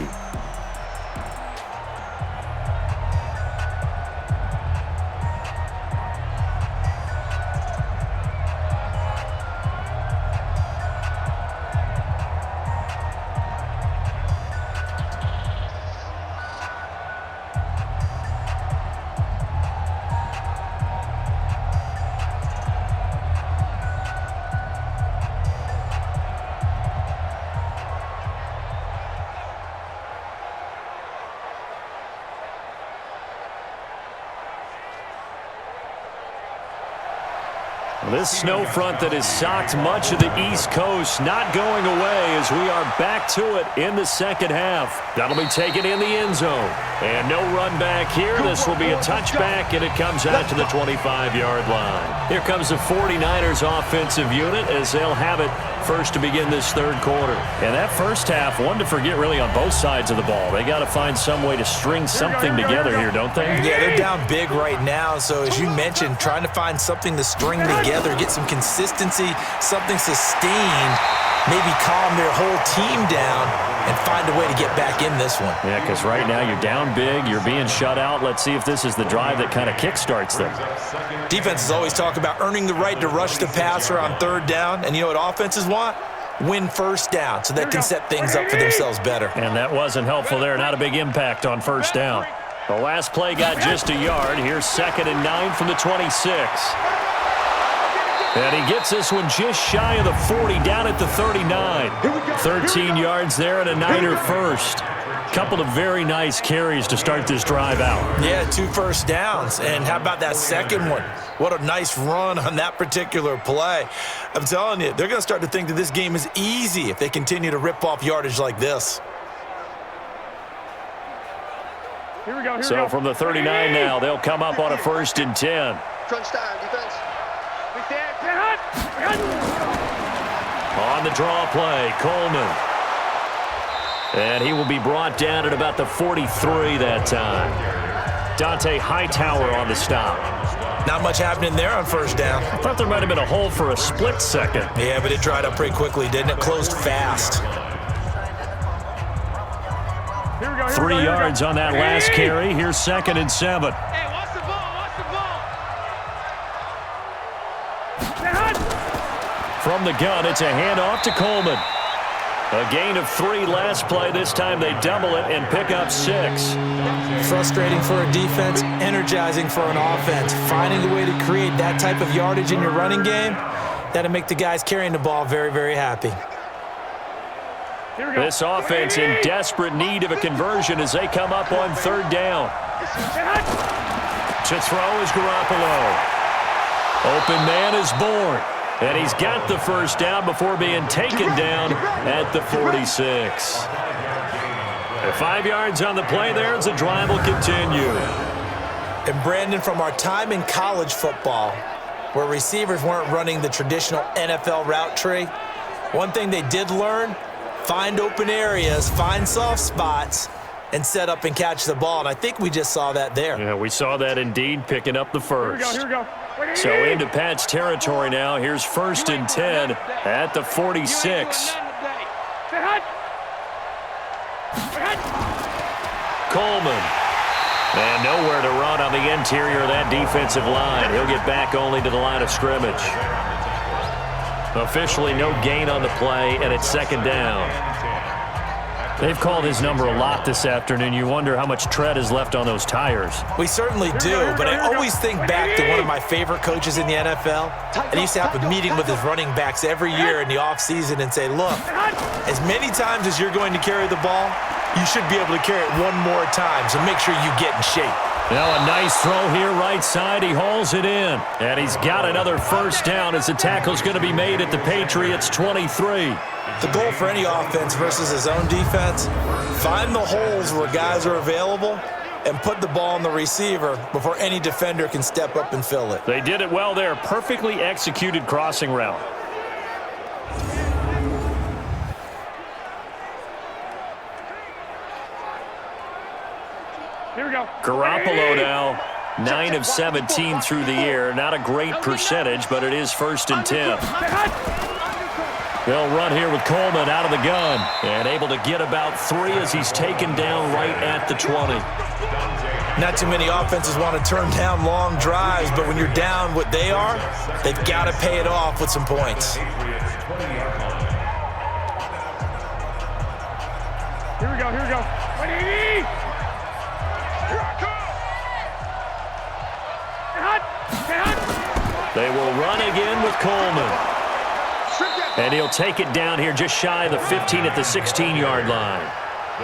This snow front that has socked much of the East Coast not going away as we are back to it in the second half. That'll be taken in the end zone. And no run back here. This will be a touchback, and it comes out to the 25-yard line. Here comes the 49ers offensive unit as they'll have it first to begin this third quarter. And that first half, one to forget really on both sides of the ball. They got to find some way to string something together here, don't they? Yeah, they're down big right now. So as you mentioned, trying to find something to string together, get some consistency, something sustained, maybe calm their whole team down and find a way to get back in this one. Yeah, because right now you're down big, you're being shut out. Let's see if this is the drive that kind of kickstarts them. Defenses always talk about earning the right to rush the passer on third down, and you know what offenses want? Win first down so they can set things up for themselves better. And that wasn't helpful there. Not a big impact on first down. The last play got just a yard. Here's 2nd and 9 from the 26. And he gets this one just shy of the 40, down at the 39. 13 yards there and a Niner first. Couple of very nice carries to start this drive out. Yeah, 2 first downs. And how about that second one? What a nice run on that particular play. I'm telling you, they're going to start to think that this game is easy if they continue to rip off yardage like this. Here we go. So from the 39 now, they'll come up on a 1st and 10. Crunch time, defense. On the draw play, Coleman. And he will be brought down at about the 43 that time. Dante Hightower on the stop. Not much happening there on first down. I thought there might have been a hole for a split second. Yeah, but it dried up pretty quickly, didn't it? Closed fast. 3 yards on that last carry. Here's 2nd and 7. Hey, watch the ball, watch the ball. From the gun, it's a handoff to Coleman. A gain of 3 last play. This time they double it and pick up 6. Frustrating for a defense, energizing for an offense. Finding a way to create that type of yardage in your running game, that'll make the guys carrying the ball very, very happy. This offense in desperate need of a conversion as they come up on 3rd down. To throw is Garoppolo. Open man is born. And he's got the first down before being taken down at the 46. 5 yards on the play there as the drive will continue. And Brandon, from our time in college football, where receivers weren't running the traditional NFL route tree, one thing they did learn, find open areas, find soft spots, and set up and catch the ball. And I think we just saw that there. Yeah, we saw that indeed, picking up the first. Here we go. So into Pat's territory now. Here's 1st and 10 at the 46. Coleman. And nowhere to run on the interior of that defensive line. He'll get back only to the line of scrimmage. Officially no gain on the play, and it's 2nd down. They've called his number a lot this afternoon. You wonder how much tread is left on those tires. We certainly do, but I always think back to one of my favorite coaches in the NFL. And he used to have a meeting with his running backs every year in the offseason and say, look, as many times as you're going to carry the ball, you should be able to carry it one more time, so make sure you get in shape. Now a nice throw here right side. He hauls it in. And he's got another first down as the tackle's going to be made at the Patriots' 23. The goal for any offense versus his own defense, find the holes where guys are available and put the ball on the receiver before any defender can step up and fill it. They did it well there. Perfectly executed crossing route. Here we go. Garoppolo now, 9 of 17 through the air. Not a great percentage, but it is 1st and 10. They'll run here with Coleman out of the gun and able to get about 3 as he's taken down right at the 20. Not too many offenses want to turn down long drives, but when you're down what they are, they've got to pay it off with some points. Here we go. 180. They will run again with Coleman. And he'll take it down here just shy of the 15 at the 16-yard line.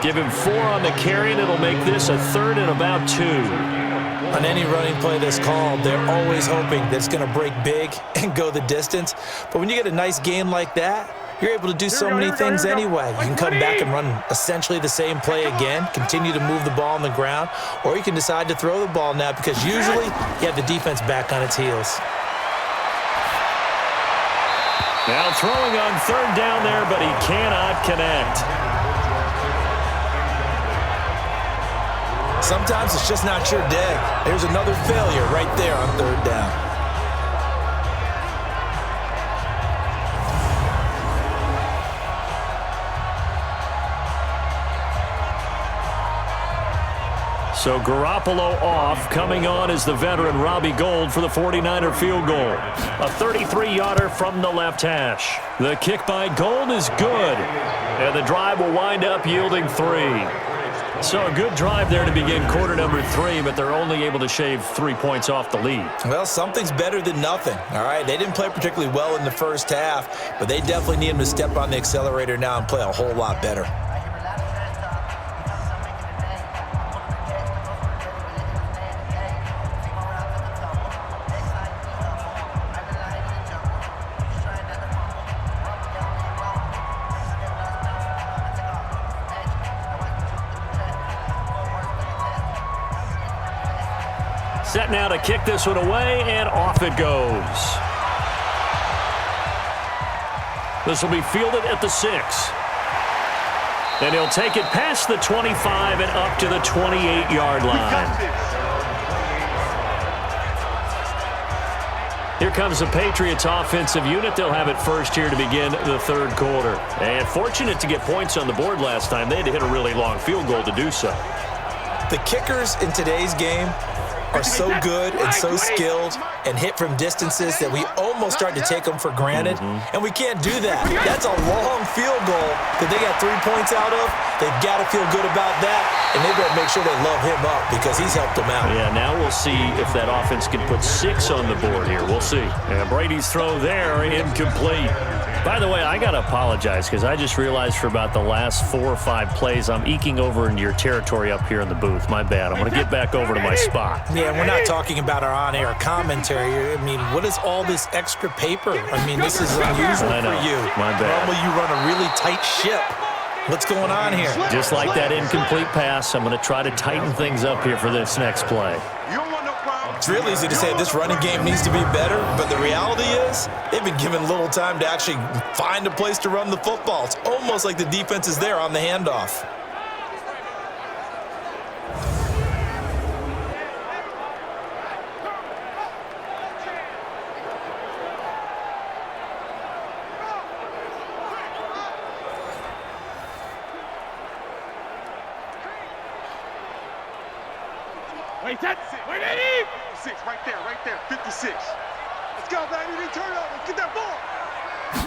Give him 4 on the carry, and it'll make this a 3rd and about 2. On any running play that's called, they're always hoping that it's going to break big and go the distance. But when you get a nice game like that, you're able to do so many things anyway. You can come back and run essentially the same play again, continue to move the ball on the ground, or you can decide to throw the ball now because usually you have the defense back on its heels. Now throwing on 3rd down there, but he cannot connect. Sometimes it's just not your day. There's another failure right there on 3rd down. So Garoppolo off. Coming on is the veteran Robbie Gould for the 49er field goal. A 33-yarder from the left hash. The kick by Gould is good. And the drive will wind up yielding 3. So a good drive there to begin quarter number 3, but they're only able to shave 3 points off the lead. Well, something's better than nothing, all right? They didn't play particularly well in the first half, but they definitely need him to step on the accelerator now and play a whole lot better. Set now to kick this one away, and off it goes. This will be fielded at the 6. And he'll take it past the 25 and up to the 28-yard line. Here comes the Patriots offensive unit. They'll have it first here to begin the third quarter. And fortunate to get points on the board last time. They had to hit a really long field goal to do so. The kickers in today's game are so good and so skilled and hit from distances that we almost start to take them for granted, and we can't do that. That's a long field goal that they got 3 points out of. They've got to feel good about that, and they better make sure they love him up because he's helped them out. Yeah, now we'll see if that offense can put 6 on the board here. We'll see. And Brady's throw there, incomplete. By the way, I got to apologize because I just realized for about the last 4 or 5 plays, I'm eking over into your territory up here in the booth. My bad. I'm going to get back over to my spot. Yeah, we're not talking about our on-air commentary. I mean, what is all this extra paper? I mean, this is unusual for you. My bad. Normally you run a really tight ship. What's going on here? Just like that incomplete pass, I'm going to try to tighten things up here for this next play. It's real easy to say this running game needs to be better, but the reality is they've been given little time to actually find a place to run the football. It's almost like the defense is there on the handoff. Wait, wait, Eddie! 6, right there, 56. Let's go, baby, they turn up, let's get that ball.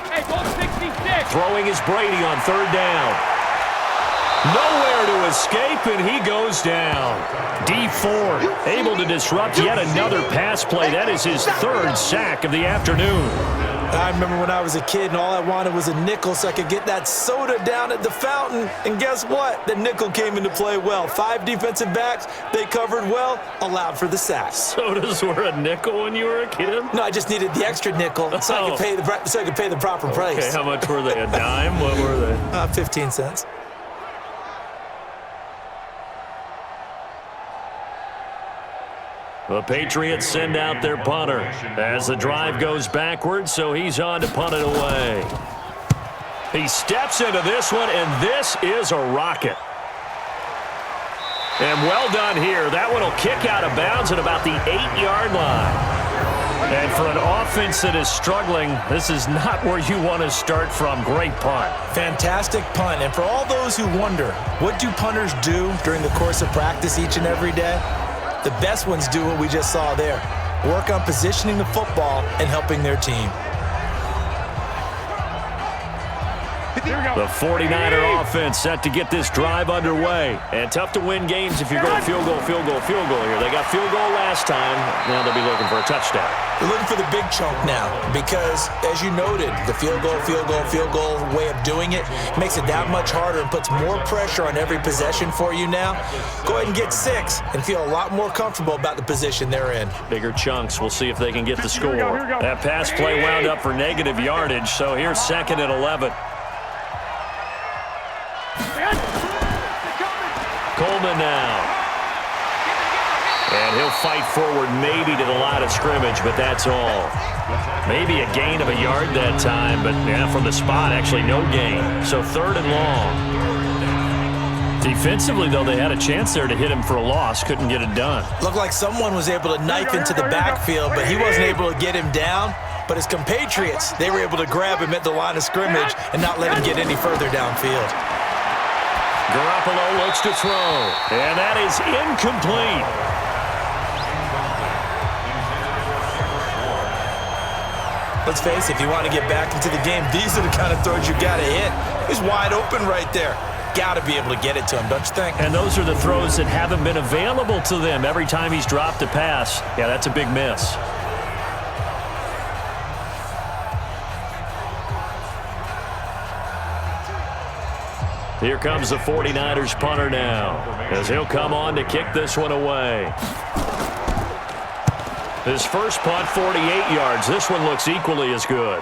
Hey, ball 66. Throwing is Brady on third down. Nowhere to escape, and he goes down. D Ford able to disrupt yet another pass play. That is his 3rd sack of the afternoon. I remember when I was a kid and all I wanted was a nickel so I could get that soda down at the fountain. And guess what? The nickel came into play well. 5 defensive backs, they covered well, allowed for the sack. Sodas were a nickel when you were a kid? No, I just needed the extra nickel so I could pay the proper price. Okay, how much were they? A dime? What were they? 15 cents. The Patriots send out their punter as the drive goes backwards, so he's on to punt it away. He steps into this one, and this is a rocket. And well done here. That one will kick out of bounds at about the 8-yard line. And for an offense that is struggling, this is not where you want to start from. Great punt. Fantastic punt. And for all those who wonder, what do punters do during the course of practice each and every day? The best ones do what we just saw there. Work on positioning the football and helping their team. The 49er offense set to get this drive underway. And tough to win games if you're going field goal here. They got field goal last time. Now they'll be looking for a touchdown. They're looking for the big chunk now because, as you noted, the field goal way of doing it makes it that much harder and puts more pressure on every possession for you now. Go ahead and get 6 and feel a lot more comfortable about the position they're in. Bigger chunks. We'll see if they can get the score. That pass play wound up for negative yardage, so here's 2nd and 11. Coleman now. And he'll fight forward maybe to the line of scrimmage, but that's all. Maybe a gain of a yard that time, but yeah, from the spot, actually no gain. So 3rd and long. Defensively, though, they had a chance there to hit him for a loss. Couldn't get it done. Looked like someone was able to knife into the backfield, but he wasn't able to get him down. But his compatriots, they were able to grab him at the line of scrimmage and not let him get any further downfield. Garoppolo looks to throw, and that is incomplete. Let's face it, if you want to get back into the game, these are the kind of throws you got to hit. He's wide open right there. Got to be able to get it to him, don't you think? And those are the throws that haven't been available to them every time he's dropped a pass. Yeah, that's a big miss. Here comes the 49ers punter now, as he'll come on to kick this one away. His first punt, 48 yards. This one looks equally as good.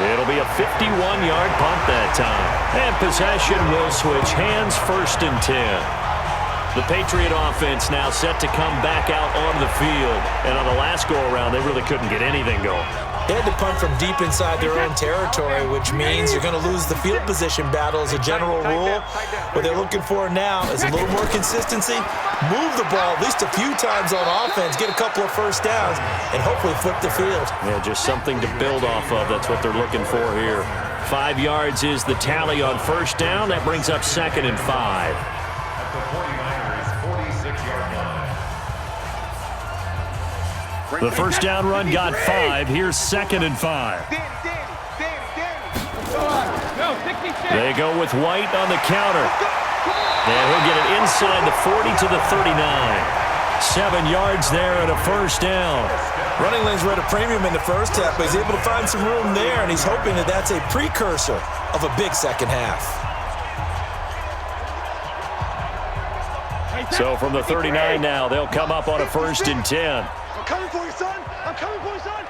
It'll be a 51-yard punt that time. And possession will switch hands, 1st and 10. The Patriot offense now set to come back out on the field. And on the last go-around, they really couldn't get anything going. They had to punt from deep inside their own territory, which means you're going to lose the field position battle as a general rule. What they're looking for now is a little more consistency, move the ball at least a few times on offense, get a couple of first downs, and hopefully flip the field. Yeah, just something to build off of. That's what they're looking for here. 5 yards is the tally on first down. That brings up 2nd and 5. The first down run got 5. Here's 2nd and 5. They go with White on the counter. And he'll get it inside the 40 to the 39. 7 yards there and a first down. Running lanes were at a premium in the first half, but he's able to find some room there, and he's hoping that that's a precursor of a big second half. So from the 39 now, they'll come up on a 1st and 10. I'm coming for you, son. I'm coming for you, son.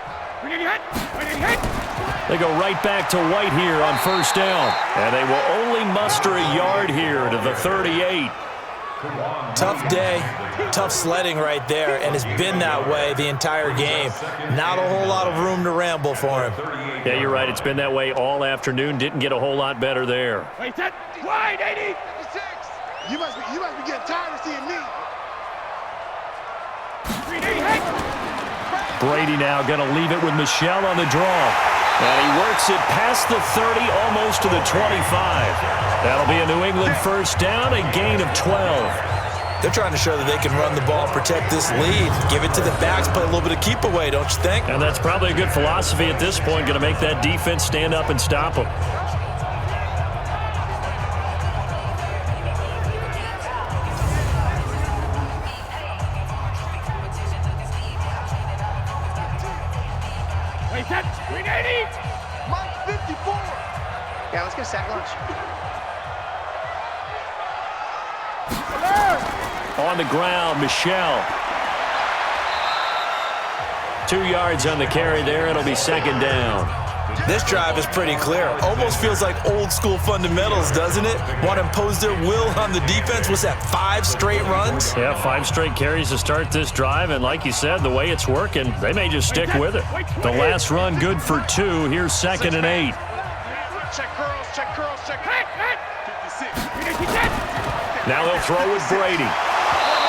They go right back to White here on first down. And they will only muster a yard here to the 38. Tough day, tough sledding right there, and it's been that way the entire game. Not a whole lot of room to ramble for him. Yeah, you're right. It's been that way all afternoon. Didn't get a whole lot better there. Wide, 80. 56. You must be getting tired of seeing me. Brady now going to leave it with Michel on the draw. And he works it past the 30, almost to the 25. That'll be a New England first down, a gain of 12. They're trying to show that they can run the ball, protect this lead, give it to the backs, play a little bit of keep away, don't you think? And that's probably a good philosophy at this point, going to make that defense stand up and stop them. Mike 54. Yeah, let's get a sack lunch. On the ground, Michel. 2 yards on the carry there. It'll be 2nd down. This drive is pretty clear. Almost feels like old school fundamentals, doesn't it? Want to impose their will on the defense. What's that, 5 straight runs? Yeah, 5 straight carries to start this drive. And like you said, the way it's working, they may just stick with it. The last run good for 2. Here's 2nd and 8. Check curls, check curls, check. 56. Now they'll throw with Brady.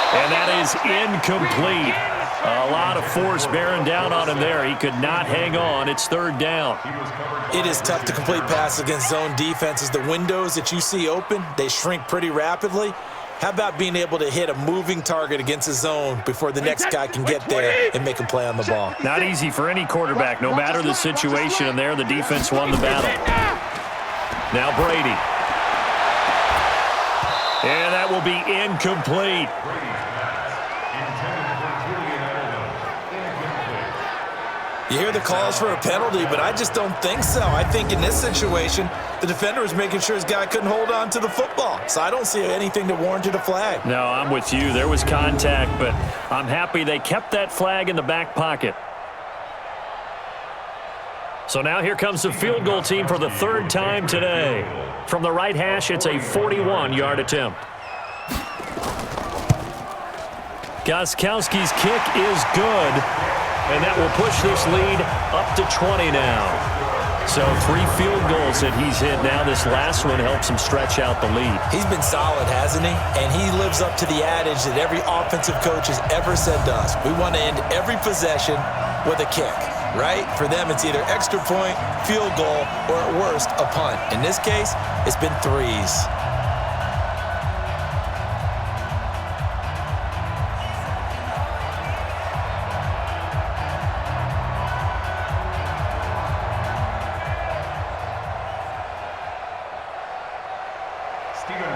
And that is incomplete. A lot of force bearing down on him there. He could not hang on. It's 3rd down. It is tough to complete passes against zone defenses. The windows that you see open, they shrink pretty rapidly. How about being able to hit a moving target against a zone before the next guy can get there and make a play on the ball? Not easy for any quarterback, no matter the situation. And there, the defense won the battle. Now Brady. And that will be incomplete. You hear the calls for a penalty, but I just don't think so. I think in this situation, the defender was making sure his guy couldn't hold on to the football. So I don't see anything that warranted a flag. No, I'm with you. There was contact, but I'm happy they kept that flag in the back pocket. So now here comes the field goal team for the 3rd time today. From the right hash, it's a 41-yard attempt. Gostkowski's kick is good, and that will push this lead up to 20 now. So 3 field goals that he's hit now. This last one helps him stretch out the lead. He's been solid, hasn't he? And he lives up to the adage that every offensive coach has ever said to us. We want to end every possession with a kick. Right? For them, it's either extra point, field goal, or at worst, a punt. In this case, it's been 3s.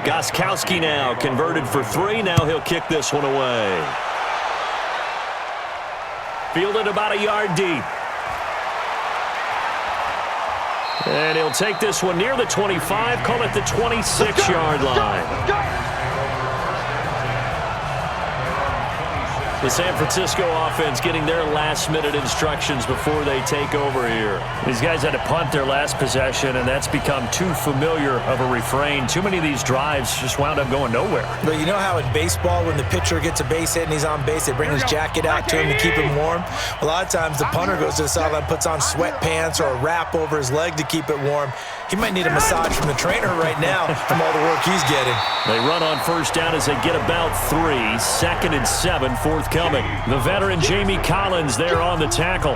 Gostkowski now converted for 3. Now he'll kick this one away. Fielded about a yard deep. And he'll take this one near the 25, call it the 26-yard line. The San Francisco offense getting their last-minute instructions before they take over here. These guys had to punt their last possession, and that's become too familiar of a refrain. Too many of these drives just wound up going nowhere. But you know how in baseball, when the pitcher gets a base hit and he's on base, they bring his jacket out to him to keep him warm? A lot of times the punter goes to the sideline, puts on sweatpants or a wrap over his leg to keep it warm. He might need a massage from the trainer right now from all the work he's getting. They run on first down as they get about 3. 2nd and 7, forthcoming. The veteran Jamie Collins there on the tackle.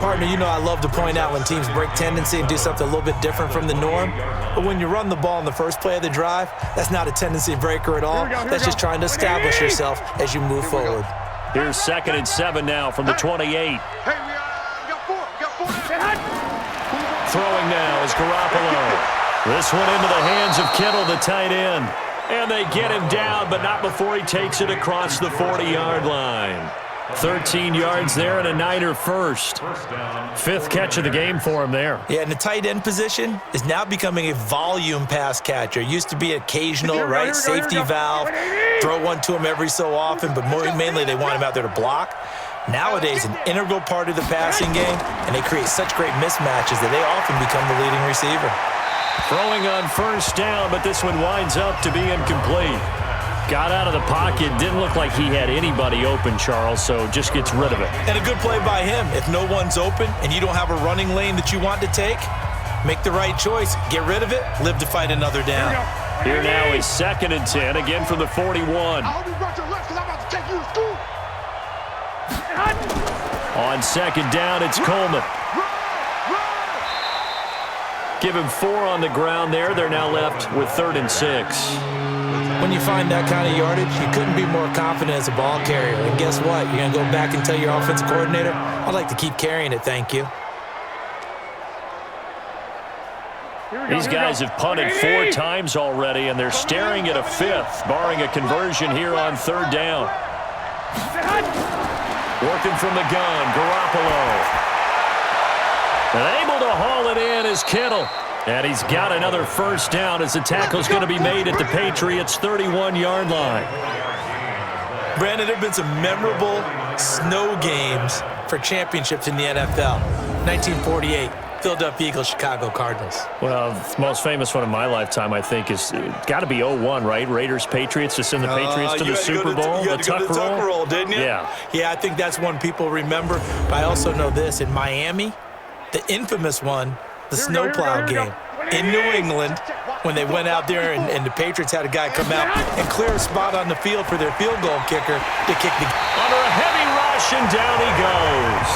Partner, you know I love to point out when teams break tendency and do something a little bit different from the norm. But when you run the ball in the first play of the drive, that's not a tendency breaker at all. That's just trying to establish yourself as you move forward. Here's 2nd and 7 now from the 28. Hey, we got 4. Throwing now is Garoppolo. This one into the hands of Kittle, the tight end. And they get him down, but not before he takes it across the 40-yard line. 13 yards there and a Niner first. 5th catch of the game for him there. Yeah, and the tight end position is now becoming a volume pass catcher. It used to be occasional, right? Safety valve. Throw one to him every so often, but mainly they want him out there to block. Nowadays, an integral part of the passing game, and they create such great mismatches that they often become the leading receiver. Throwing on first down, but this one winds up to be incomplete. Got out of the pocket, didn't look like he had anybody open, Charles, so just gets rid of it. And a good play by him. If no one's open and you don't have a running lane that you want to take, make the right choice. Get rid of it, live to fight another down. Here now is 2nd and 10, again from the 41. I hope you brought your left because I'm about to take you to school. On 2nd down, it's Coleman. Give him 4 on the ground there. They're now left with 3rd and 6. When you find that kind of yardage, you couldn't be more confident as a ball carrier. And guess what? You're going to go back and tell your offensive coordinator, I'd like to keep carrying it, thank you. These guys have punted 4 times already, and they're staring at a 5th, barring a conversion here on 3rd down. Working from the gun, Garoppolo. And able to haul it in is Kittle. And he's got another first down as the tackle's going to be made at the Patriots' 31-yard line. Brandon, there have been some memorable snow games for championships in the NFL. 1948, Philadelphia Eagles, Chicago Cardinals. Well, the most famous one in my lifetime, I think, is got to be 01, right? Raiders, Patriots, to send the Patriots to the Super Bowl. You had to go to the Tuck roll, didn't you? Yeah. Yeah, I think that's one people remember. But I also know this. In Miami, the infamous one, the snowplow game in New England, when they went out there and the Patriots had a guy come out and clear a spot on the field for their field goal kicker to kick the... Under a heavy rush, and down he goes.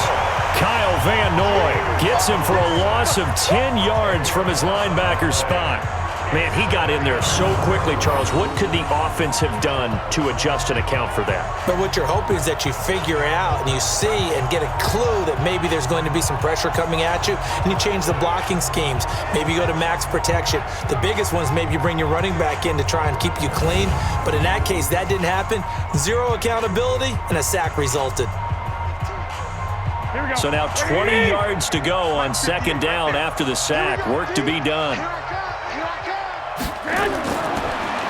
Kyle Van Noy gets him for a loss of 10 yards from his linebacker spot. Man, he got in there so quickly, Charles. What could the offense have done to adjust and account for that? But what you're hoping is that you figure out and you see and get a clue that maybe there's going to be some pressure coming at you, and you change the blocking schemes. Maybe you go to max protection. The biggest one is maybe you bring your running back in to try and keep you clean. But in that case, that didn't happen. 0 accountability, and a sack resulted. So now 20 yards to go on 2nd down after the sack. Work to be done.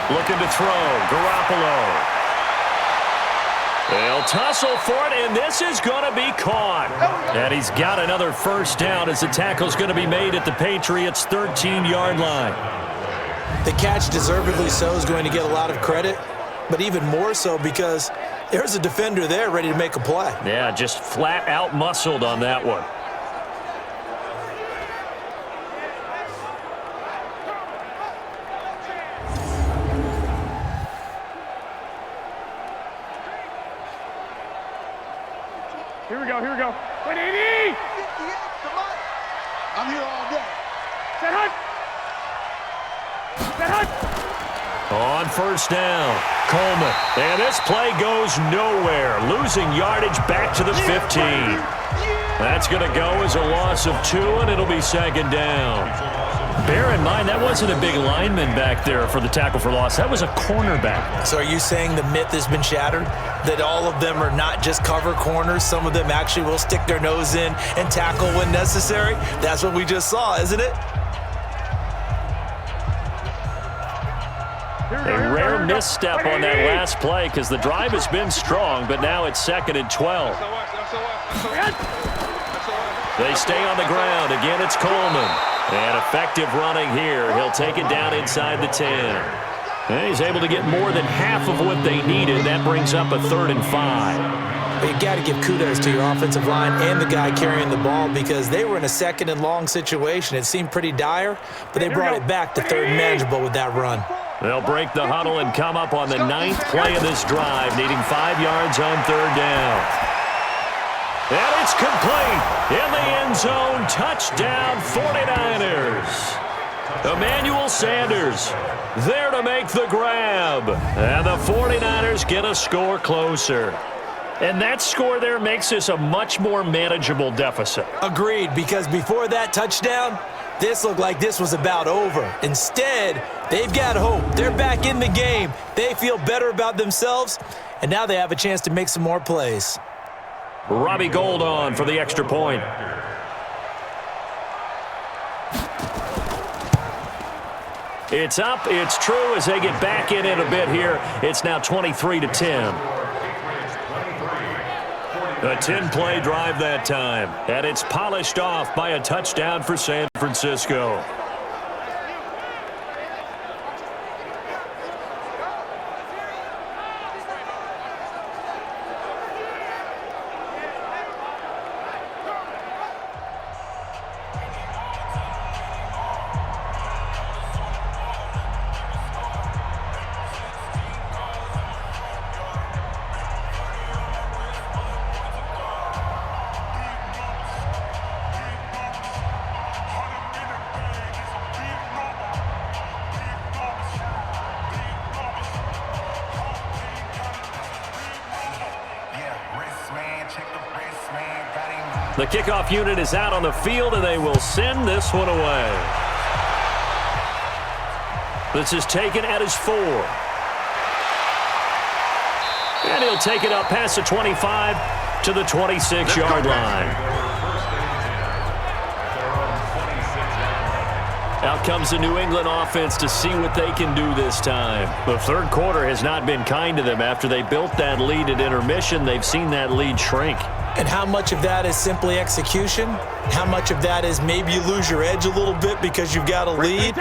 Looking to throw, Garoppolo. They'll tussle for it, and this is going to be caught. And he's got another first down as the tackle's going to be made at the Patriots' 13-yard line. The catch, deservedly so, is going to get a lot of credit, but even more so because there's a defender there ready to make a play. Yeah, just flat out muscled on that one. Here we go. 180! I'm here all day. Set hunt! On first down, Coleman. And this play goes nowhere. Losing yardage back to the 15. That's going to go as a loss of 2, and it'll be 2nd down. Bear in mind, that wasn't a big lineman back there for the tackle for loss. That was a cornerback. So are you saying the myth has been shattered? That all of them are not just cover corners? Some of them actually will stick their nose in and tackle when necessary? That's what we just saw, isn't it? A rare misstep on that last play because the drive has been strong, but now it's 2nd and 12. They stay on the ground. Again, it's Coleman. And effective running here. He'll take it down inside the 10. And he's able to get more than half of what they needed. That brings up a 3rd and 5. But you got to give kudos to your offensive line and the guy carrying the ball because they were in a 2nd and long situation. It seemed pretty dire, but they brought it back to 3rd and manageable with that run. They'll break the huddle and come up on the 9th play of this drive, needing 5 yards on 3rd down. And it's complete in the end zone. Touchdown, 49ers. Emmanuel Sanders there to make the grab. And the 49ers get a score closer. And that score there makes this a much more manageable deficit. Agreed, because before that touchdown, this looked like this was about over. Instead, they've got hope. They're back in the game. They feel better about themselves, and now they have a chance to make some more plays. Robbie Gould on for the extra point. It's up. It's true as they get back in it a bit here. It's now 23-10. A 10-play drive that time, and it's polished off by a touchdown for San Francisco. The kickoff unit is out on the field, and they will send this one away. This is taken at his 4. And he'll take it up past the 25 to the 26-yard line. Out comes the New England offense to see what they can do this time. The third quarter has not been kind to them. After they built that lead at intermission, they've seen that lead shrink. And how much of that is simply execution? How much of that is maybe you lose your edge a little bit because you've got a lead?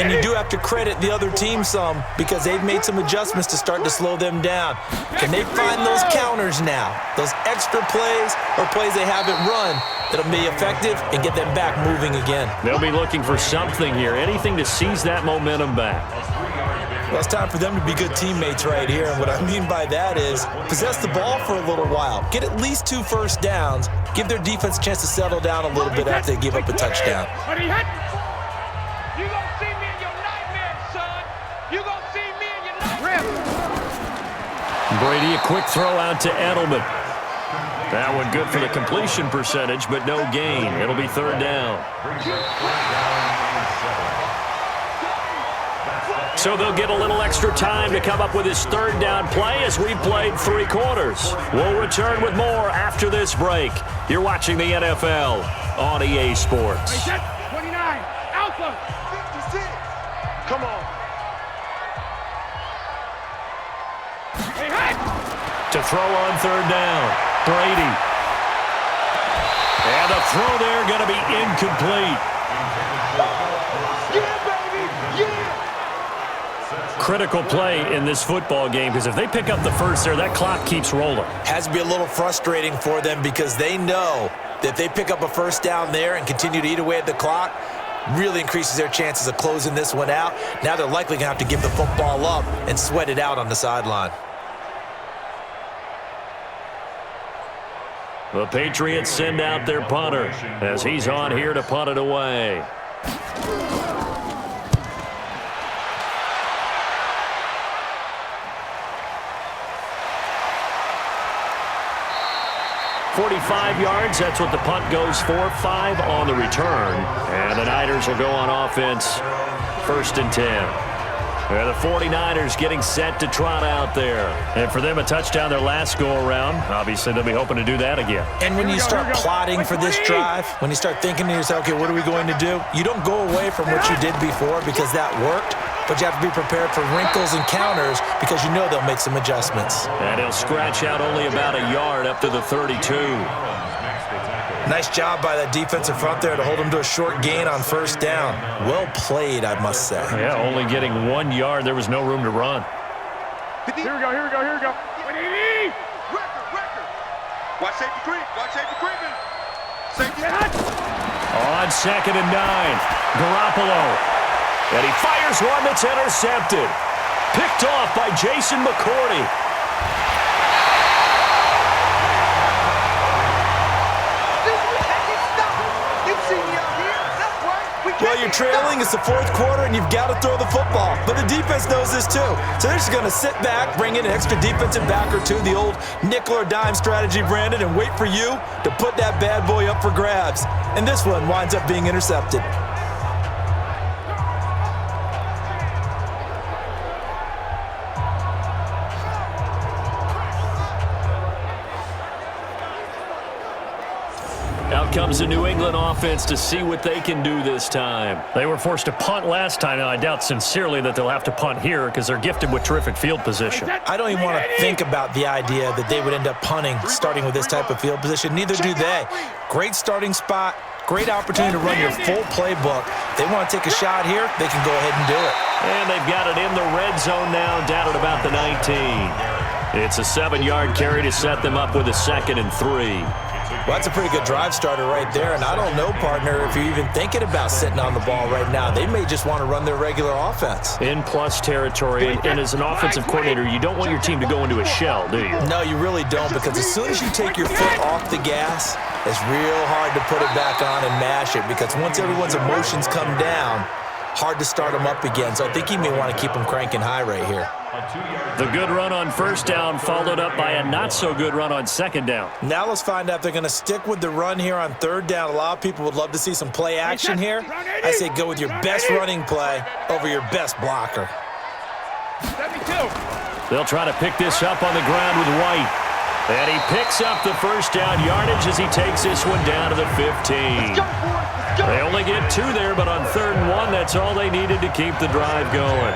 And you do have to credit the other team some because they've made some adjustments to start to slow them down. Can they find those counters now, those extra plays or plays they haven't run that'll be effective and get them back moving again? They'll be looking for something here, anything to seize that momentum back. Well, it's time for them to be good teammates right here. And what I mean by that is possess the ball for a little while. Get at least 2 first downs. Give their defense a chance to settle down a little bit after they give up a touchdown. You gonna see me in your nightmares, son. You gonna see me in your nightmares. Brady, a quick throw out to Edelman. That one good for the completion percentage, but no gain. It'll be 3rd down. So they'll get a little extra time to come up with his 3rd down play as we've played 3 quarters. We'll return with more after this break. You're watching the NFL on EA Sports. 29, Alpha. 56. Come on. To throw on 3rd down, Brady. And the throw there going to be incomplete. Yeah, baby. Yeah. Critical play in this football game because if they pick up the first there, that clock keeps rolling. Has to be a little frustrating for them because they know that if they pick up a first down there and continue to eat away at the clock, really increases their chances of closing this one out. Now they're likely going to have to give the football up and sweat it out on the sideline. The Patriots send out their punter as he's on here to punt it away. .45 yards, that's what the punt goes for. 5 on the return. And the Niners will go on offense. 1st and 10. The 49ers getting set to trot out there. And for them, a touchdown their last go-around. Obviously, they'll be hoping to do that again. And when you start plotting for this drive, when you start thinking to yourself, okay, what are we going to do? You don't go away from what you did before because that worked. but you have to be prepared for wrinkles and counters because you know they'll make some adjustments. And he'll scratch out only about a yard up to the 32. Nice job by that defensive front there to hold him to a short gain on first down. Well played, I must say. Yeah, only getting 1 yard. There was no room to run. Here we go. Record. Watch safety creep. Watch safety creeping. Safety. On 2nd and 9, Garoppolo. And he fires one that's intercepted. Picked off by Jason McCourty. Well, you're trailing. It's the fourth quarter, and you've got to throw the football. But the defense knows this, too. So they're just going to sit back, bring in an extra defensive back or two, the old nickel or dime strategy, Brandon, and wait for you to put that bad boy up for grabs. And this one winds up being intercepted. Out comes the New England offense to see what they can do this time. They were forced to punt last time, and I doubt sincerely that they'll have to punt here because they're gifted with terrific field position. I don't even want to think about the idea that they would end up punting starting with this type of field position. Neither do they. Great starting spot, great opportunity to run your full playbook. If they want to take a shot here, they can go ahead and do it. And they've got it in the red zone now, down at about the 19. It's a 7-yard carry to set them up with a 2nd and 3. Well, that's a pretty good drive starter right there, and I don't know, partner, if you're even thinking about sitting on the ball right now. They may just want to run their regular offense. In plus territory, and as an offensive coordinator, you don't want your team to go into a shell, do you? No, you really don't, because as soon as you take your foot off the gas, it's real hard to put it back on and mash it, because once everyone's emotions come down, hard to start them up again. So I think he may want to keep them cranking high right here. The good run on first down followed up by a not-so-good run on second down. Now let's find out if they're going to stick with the run here on third down. A lot of people would love to see some play action here. I say go with your best running play over your best blocker. They'll try to pick this up on the ground with White. And he picks up the first down yardage as he takes this one down to the 15. They only get 2 there, but on 3rd and 1, that's all they needed to keep the drive going.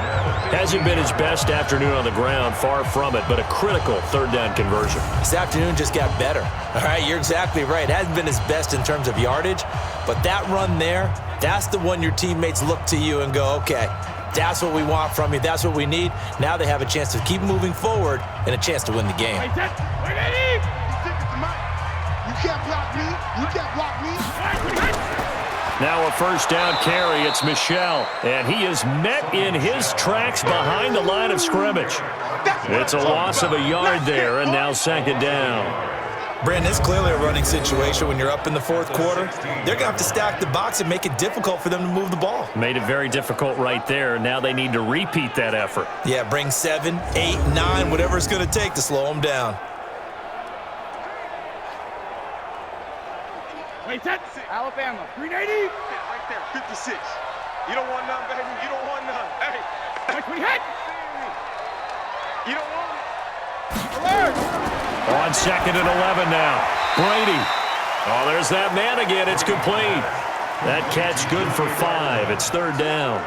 Hasn't been his best afternoon on the ground, far from it, but a critical 3rd down conversion. This afternoon just got better. All right, you're exactly right. It hasn't been his best in terms of yardage, but that run there, that's the one your teammates look to you and go, okay, that's what we want from you. That's what we need. Now they have a chance to keep moving forward and a chance to win the game. You can't block me. You can't block me. Now a first down carry. It's Michel, and he is met in his tracks behind the line of scrimmage. It's a loss of a yard there, and now 2nd down. Brandon, it's clearly a running situation when you're up in the 4th quarter. They're going to have to stack the box and make it difficult for them to move the ball. Made it very difficult right there. Now they need to repeat that effort. Yeah, bring 7, 8, 9, whatever it's going to take to slow them down. Alabama. 380. Right there. 56. You don't want none, baby. You don't want none. Hey. You don't want it. Alert. On 2nd and 11 now. Brady. Oh, there's that man again. It's complete. That catch good for 5. It's 3rd down.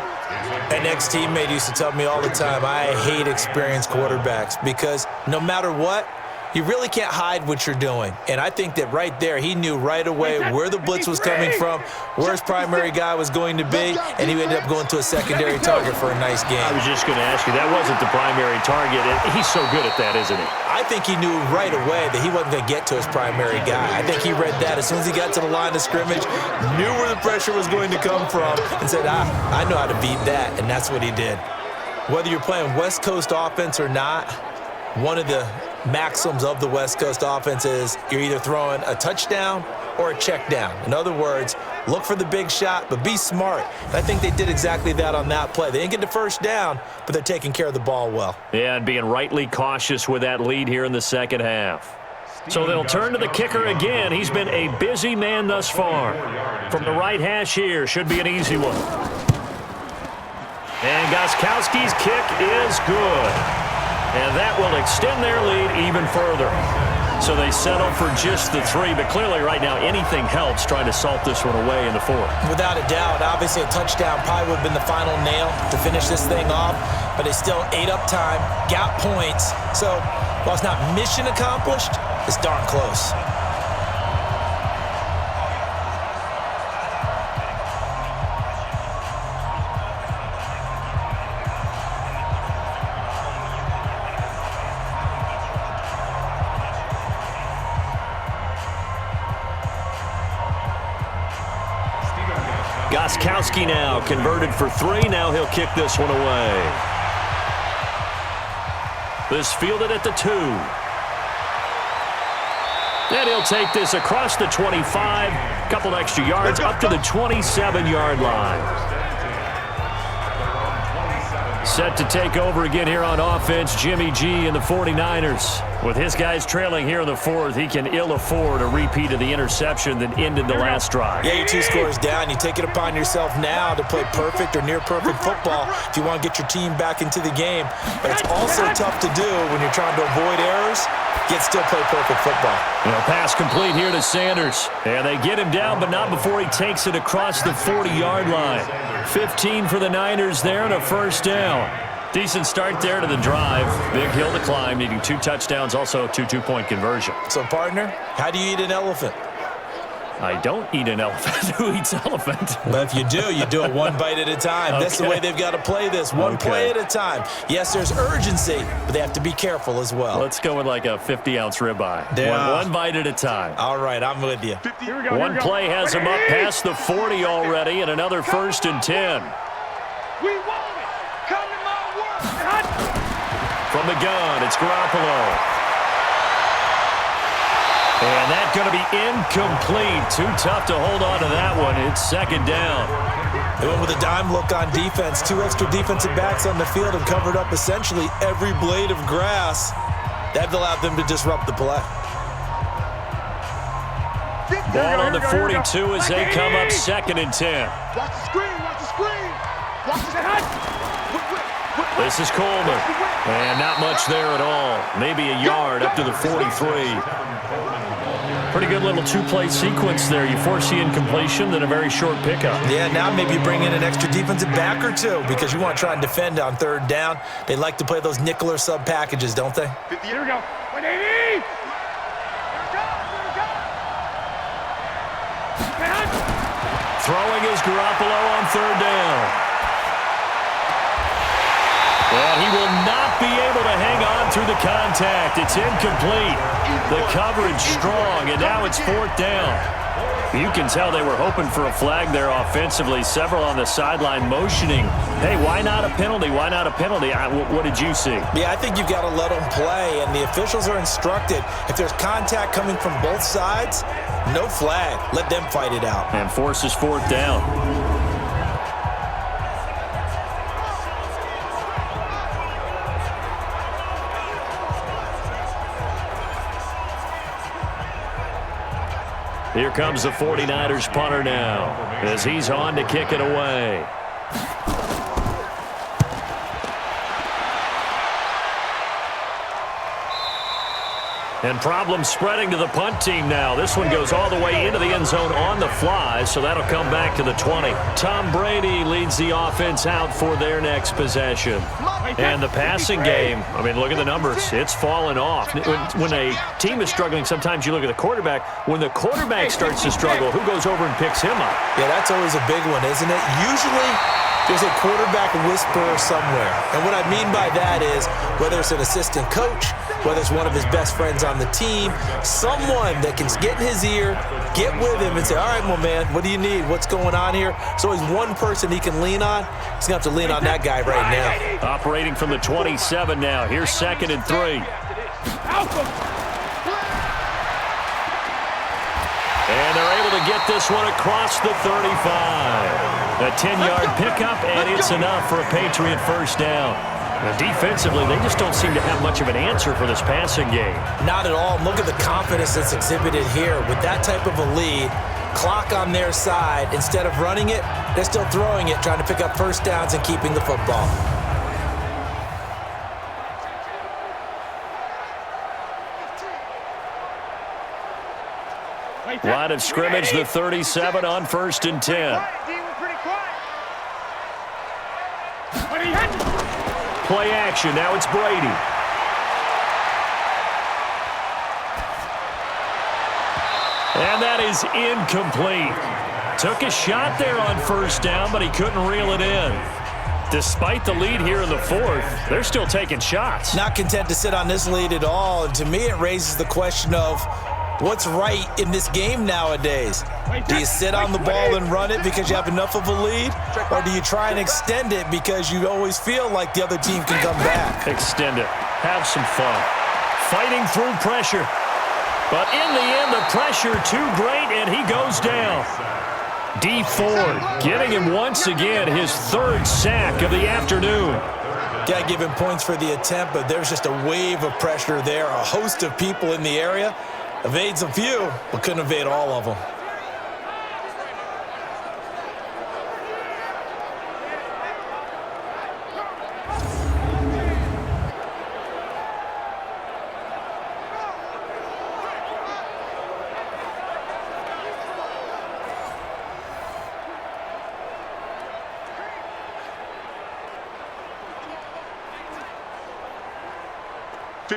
An ex-teammate used to tell me all the time, I hate experienced quarterbacks because no matter what, you really can't hide what you're doing. And I think that right there, he knew right away where the blitz was coming from, where his primary guy was going to be, and he ended up going to a secondary target for a nice game. I was just going to ask you, that wasn't the primary target. He's so good at that, isn't he? I think he knew right away that he wasn't going to get to his primary guy. I think he read that as soon as he got to the line of scrimmage, knew where the pressure was going to come from, and said, I know how to beat that, and that's what he did. Whether you're playing West Coast offense or not, one of the maxims of the West Coast offense is you're either throwing a touchdown or a check down. In other words, look for the big shot, but be smart. And I think they did exactly that on that play. They didn't get the first down, but they're taking care of the ball well. Yeah, and being rightly cautious with that lead here in the second half. So they'll turn to the kicker again. He's been a busy man thus far. From the right hash here, should be an easy one. And Gostkowski's kick is good. And that will extend their lead even further. So they settle for just the 3, but clearly right now anything helps trying to salt this one away in the 4th. Without a doubt, obviously a touchdown probably would have been the final nail to finish this thing off, but they still ate up time, got points. So while it's not mission accomplished, it's darn close. Gostkowski now converted for 3. Now he'll kick this one away. This fielded at the 2. And he'll take this across the 25. Couple extra yards up to the 27-yard line. Set to take over again here on offense, Jimmy G and the 49ers. With his guys trailing here in the 4th, he can ill afford a repeat of the interception that ended the last drive. Yeah, you're 2 scores down. You take it upon yourself now to play perfect or near-perfect football if you want to get your team back into the game. But it's also tough to do when you're trying to avoid errors, yet still play perfect football. Pass complete here to Sanders. And they get him down, but not before he takes it across the 40-yard line. 15 for the Niners there and a first down. Decent start there to the drive. Big hill to climb, needing 2 touchdowns, also a 2 two-point conversion. So, partner, how do you eat an elephant? I don't eat an elephant. Who eats elephant? But if you do it 1 bite at a time. Okay. That's the way they've got to play this, one play at a time. Yes, there's urgency, but they have to be careful as well. Let's go with like a 50-ounce ribeye. Yeah. One bite at a time. All right, I'm with you. One play has him up past the 40 already, and another 1st and 10. We want it. Come to my work. From the gun, it's Garoppolo. And that's going to be incomplete. Too tough to hold on to that one. It's 2nd down. They went with a dime look on defense. 2 extra defensive backs on the field and covered up essentially every blade of grass. That allowed them to disrupt the play. Ball on the 42 as they come up 2nd and 10. Watch the screen. Watch the screen. Watch the This is Coleman. And not much there at all. Maybe a yard up to the 43. Pretty good little 2-play sequence there. You force the incompletion, then a very short pickup. Yeah, now maybe bring in an extra defensive back or 2 because you want to try and defend on 3rd down. They like to play those nickel or sub packages, don't they? Here we go. 180. Throwing is Garoppolo on 3rd down. And he will not be able to hang on through the contact. It's incomplete. The coverage strong, and now it's 4th down. You can tell they were hoping for a flag there offensively. Several on the sideline motioning. Hey, why not a penalty? Why not a penalty? What did you see? Yeah, I think you've got to let them play, and the officials are instructed. If there's contact coming from both sides, no flag. Let them fight it out. And forces 4th down. Here comes the 49ers punter now as he's on to kick it away. And problems spreading to the punt team now. This one goes all the way into the end zone on the fly, so that'll come back to the 20. Tom Brady leads the offense out for their next possession. And the passing game, I mean, look at the numbers. It's fallen off. When a team is struggling, sometimes you look at the quarterback. When the quarterback starts to struggle, who goes over and picks him up? Yeah, that's always a big one, isn't it? Usually, there's a quarterback whisperer somewhere. And what I mean by that is, whether it's an assistant coach, whether it's one of his best friends on the team, someone that can get in his ear, get with him and say, all right, well, man, what do you need? What's going on here? So always one person he can lean on. He's going to have to lean on that guy right now. Operating from the 27 now. Here's 2nd and 3. And they're able to get this one across the 35. A 10-yard pickup, and it's enough for a Patriot first down. Now, defensively, they just don't seem to have much of an answer for this passing game. Not at all. Look at the confidence that's exhibited here. With that type of a lead, clock on their side, instead of running it, they're still throwing it, trying to pick up first downs and keeping the football. Line of scrimmage, the 37 on 1st and 10. Play action. Now it's Brady. And that is incomplete. Took a shot there on 1st down, but he couldn't reel it in. Despite the lead here in the 4th, they're still taking shots. Not content to sit on this lead at all. And to me, it raises the question of what's right in this game nowadays. Do you sit on the ball and run it because you have enough of a lead? Or do you try and extend it because you always feel like the other team can come back? Extend it. Have some fun. Fighting through pressure. But in the end, the pressure too great, and he goes down. D Ford getting him once again his 3rd sack of the afternoon. Got to give him points for the attempt, but there's just a wave of pressure there. A host of people in the area. Evades a few, but couldn't evade all of them.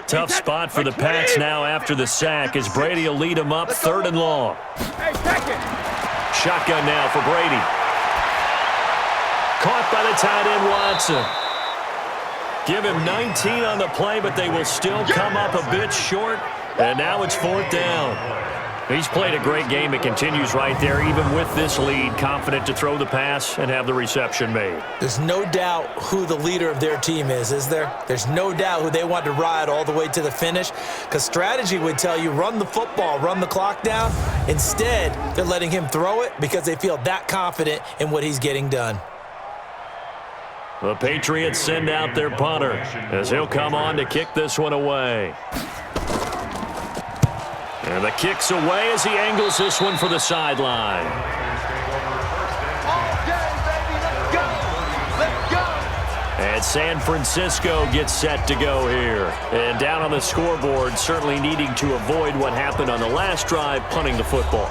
Tough spot for the Pats now after the sack as Brady will lead them up 3rd and long. Shotgun now for Brady. Caught by the tight end Watson. Give him 19 on the play, but they will still come up a bit short. And now it's 4th down. He's played a great game. It continues right there, even with this lead, confident to throw the pass and have the reception made. There's no doubt who the leader of their team is there? There's no doubt who they want to ride all the way to the finish, because strategy would tell you run the football, run the clock down. Instead, they're letting him throw it because they feel that confident in what he's getting done. The Patriots send out their punter as he'll come on to kick this one away. And the kick's away as he angles this one for the sideline. All day, baby. Let's go. Let's go. And San Francisco gets set to go here. And down on the scoreboard, certainly needing to avoid what happened on the last drive, punting the football.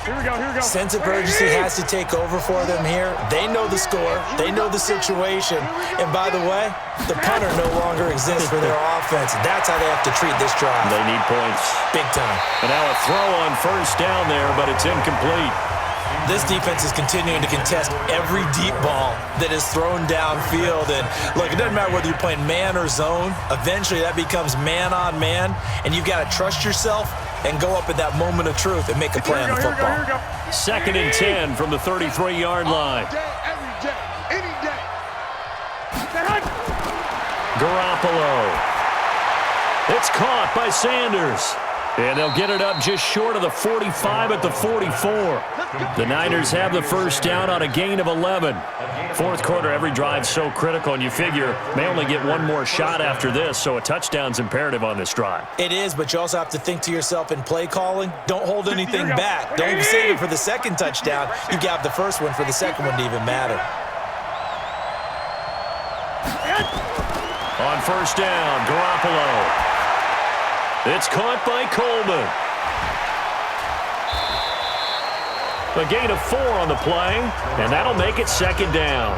Here we go, here we go. Sense of urgency has to take over for them here. They know the score. They know the situation. And by the way, the punter no longer exists for their offense. That's how they have to treat this drive. They need points. Big time. And now a throw on 1st down there, but it's incomplete. This defense is continuing to contest every deep ball that is thrown downfield. And look, it doesn't matter whether you're playing man or zone. Eventually that becomes man on man. And you've got to trust yourself and go up at that moment of truth and make a play on the football. 2nd and 10 from the 33-yard line. All day, every day, any day. Garoppolo. It's caught by Sanders. And they'll get it up just short of the 45 at the 44. The Niners have the 1st down on a gain of 11. 4th quarter, every drive so critical, and you figure may only get one more shot after this, so a touchdown's imperative on this drive. It is, but you also have to think to yourself in play calling, don't hold anything back. Don't even save it for the 2nd touchdown. You got the 1st one for the 2nd one to even matter. On 1st down, Garoppolo. It's caught by Coleman. A gain of 4 on the play, and that'll make it 2nd down.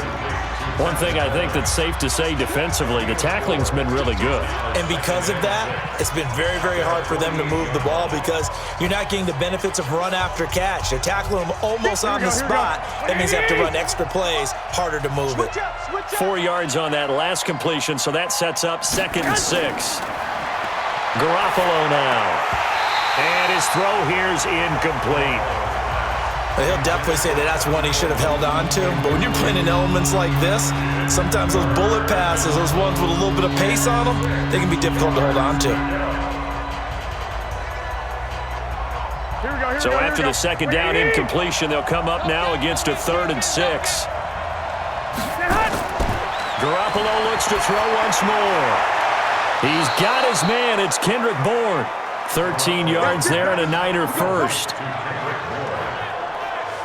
One thing I think that's safe to say defensively, the tackling's been really good. And because of that, it's been very, very hard for them to move the ball because you're not getting the benefits of run after catch. They're tackling them almost on the spot. That means they have to run extra plays, harder to move it. 4 yards on that last completion, so that sets up 2nd and 6. Garoppolo now. And his throw here's incomplete. He'll definitely say that that's one he should have held on to. But when you're playing in elements like this, sometimes those bullet passes, those ones with a little bit of pace on them, they can be difficult to hold on to. So after the 2nd down incompletion, they'll come up now against a 3rd and 6. Garoppolo looks to throw once more. He's got his man. It's Kendrick Bourne. 13 yards there and a Niner 1st.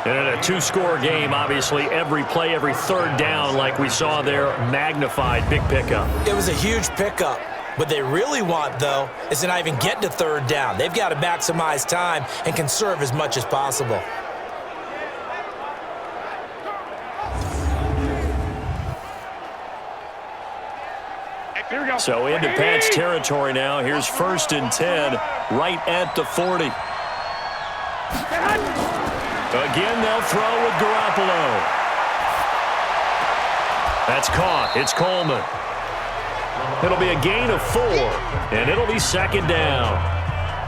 And in a 2-score game, obviously, every play, every 3rd down, like we saw there, magnified, big pickup. It was a huge pickup. What they really want, though, is to not even get to third down. They've got to maximize time and conserve as much as possible. So into Pat's territory now. Here's 1st and 10, right at the 40. Again, they'll throw with Garoppolo. That's caught. It's Coleman. It'll be a gain of 4, and it'll be 2nd down.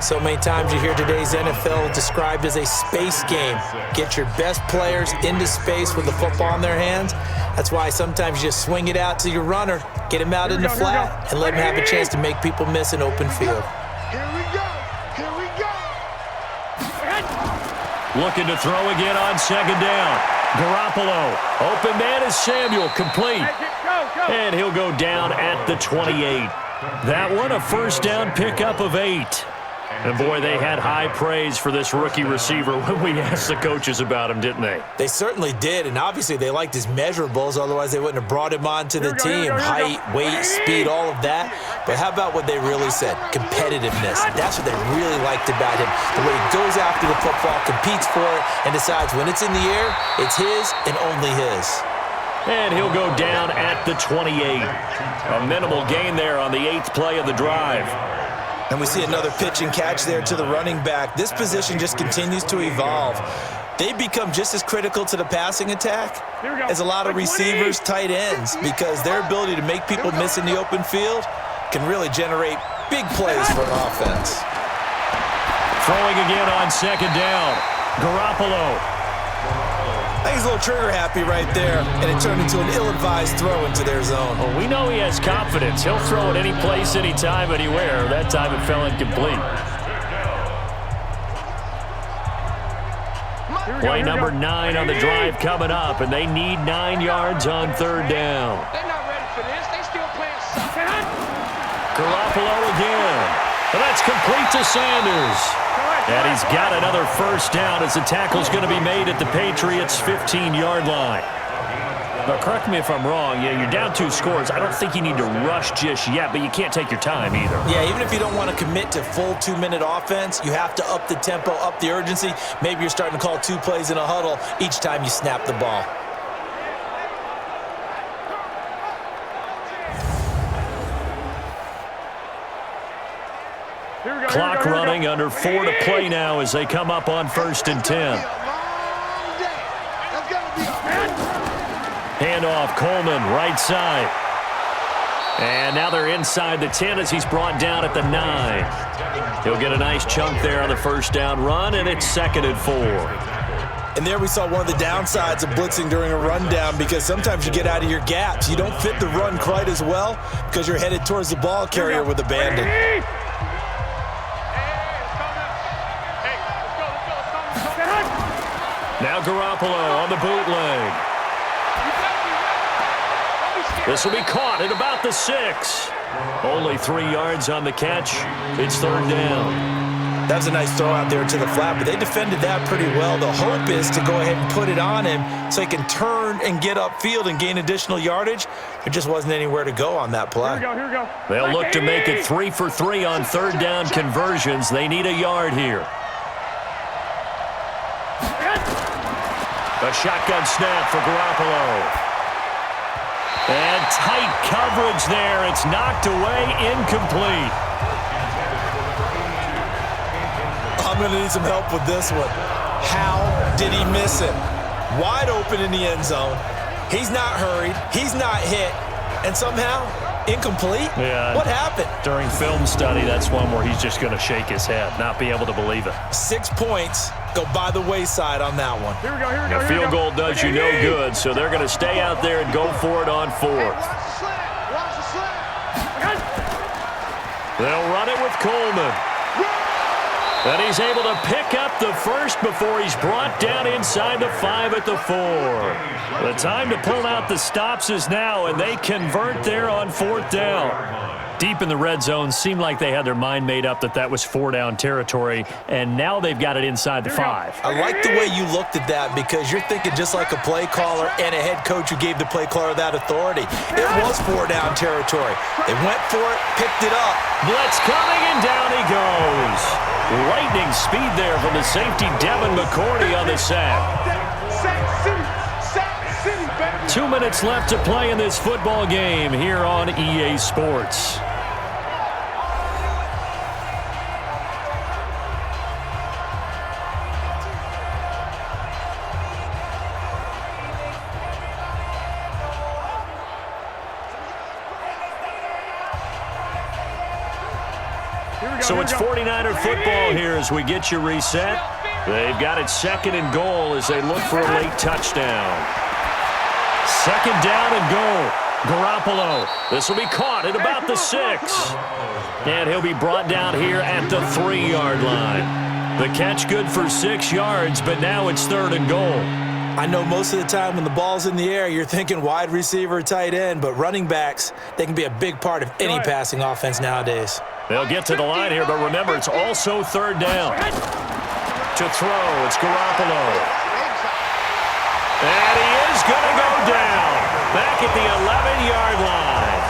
So many times you hear today's NFL described as a space game. Get your best players into space with the football in their hands. That's why sometimes you just swing it out to your runner, get him out in the flat, and let him have a chance to make people miss an open field. Here we go. Here we go. Looking to throw again on 2nd down. Garoppolo. Open man is Samuel. Complete. And he'll go down at the 28. That one a 1st down pickup of 8. And, boy, they had high praise for this rookie receiver when we asked the coaches about him, didn't they? They certainly did, and obviously they liked his measurables, otherwise they wouldn't have brought him onto the team. Height, weight, speed, all of that. But how about what they really said? Competitiveness. That's what they really liked about him. The way he goes after the football, competes for it, and decides when it's in the air, it's his and only his. And he'll go down at the 28. A minimal gain there on the 8th play of the drive. And we see another pitch and catch there to the running back. This position just continues to evolve. They become just as critical to the passing attack as a lot of receivers, tight ends, because their ability to make people miss in the open field can really generate big plays for an offense. Throwing again on 2nd down. Garoppolo. I think he's a little trigger happy right there, and it turned into an ill-advised throw into their zone. Well, we know he has confidence. He'll throw it any place, anytime, anywhere. That time it fell incomplete. Play number 9 on the drive coming up, and they need 9 yards on 3rd down. They're not ready for this. They still playing soft. Garoppolo again. And that's complete to Sanders. And he's got another 1st down as the tackle's going to be made at the Patriots' 15-yard line. Now, correct me if I'm wrong. Yeah, you're down 2 scores. I don't think you need to rush just yet, but you can't take your time either. Yeah, even if you don't want to commit to full 2-minute offense, you have to up the tempo, up the urgency. Maybe you're starting to call 2 plays in a huddle each time you snap the ball. Clock running, under 4 to play now as they come up on 1st and 10. Handoff, Coleman, right side. And now they're inside the 10 as he's brought down at the 9. He'll get a nice chunk there on the 1st down run, and it's 2nd and 4. And there we saw one of the downsides of blitzing during a rundown, because sometimes you get out of your gaps. You don't fit the run quite as well because you're headed towards the ball carrier with abandon. Now Garoppolo on the bootleg. This will be caught at about the 6. Only 3 yards on the catch. It's 3rd down. That was a nice throw out there to the flat, but they defended that pretty well. The hope is to go ahead and put it on him so he can turn and get upfield and gain additional yardage. There just wasn't anywhere to go on that play. Here we go. They'll look to make it 3 for 3 on 3rd down conversions. They need a yard here. A shotgun snap for Garoppolo. And tight coverage there. It's knocked away, incomplete. I'm going to need some help with this one. How did he miss it? Wide open in the end zone. He's not hurried. He's not hit. And somehow, incomplete? Yeah. What happened? During film study, that's one where he's just going to shake his head, not be able to believe it. 6 points go by the wayside on that one. Here we go. A field goal does you no good, so they're going to stay out there and go for it on 4th. Watch the slap. They'll run it with Coleman. And he's able to pick up the 1st before he's brought down inside the 5 at the 4. The time to pull out the stops is now, and they convert there on 4th down. Deep in the red zone, seemed like they had their mind made up that was 4-down territory, and now they've got it inside the 5. I like the way you looked at that because you're thinking just like a play caller and a head coach who gave the play caller that authority. It was 4-down territory. They went for it, picked it up. Blitz coming, and down he goes. Lightning speed there from the safety, Devin McCourty, on the sack. Sack City. Sack City, baby. 2 minutes left to play in this football game here on EA Sports. So it's 49er football here as we get you reset. They've got it 2nd and goal as they look for a late touchdown. 2nd down and goal. Garoppolo. This will be caught at about the 6. And he'll be brought down here at the 3-yard line. The catch good for 6 yards, but now it's 3rd and goal. I know most of the time when the ball's in the air, you're thinking wide receiver, tight end, but running backs, they can be a big part of any passing offense nowadays. They'll get to the line here, but remember, it's also 3rd down. To throw, it's Garoppolo. And he is going to go down. Back at the 11-yard line.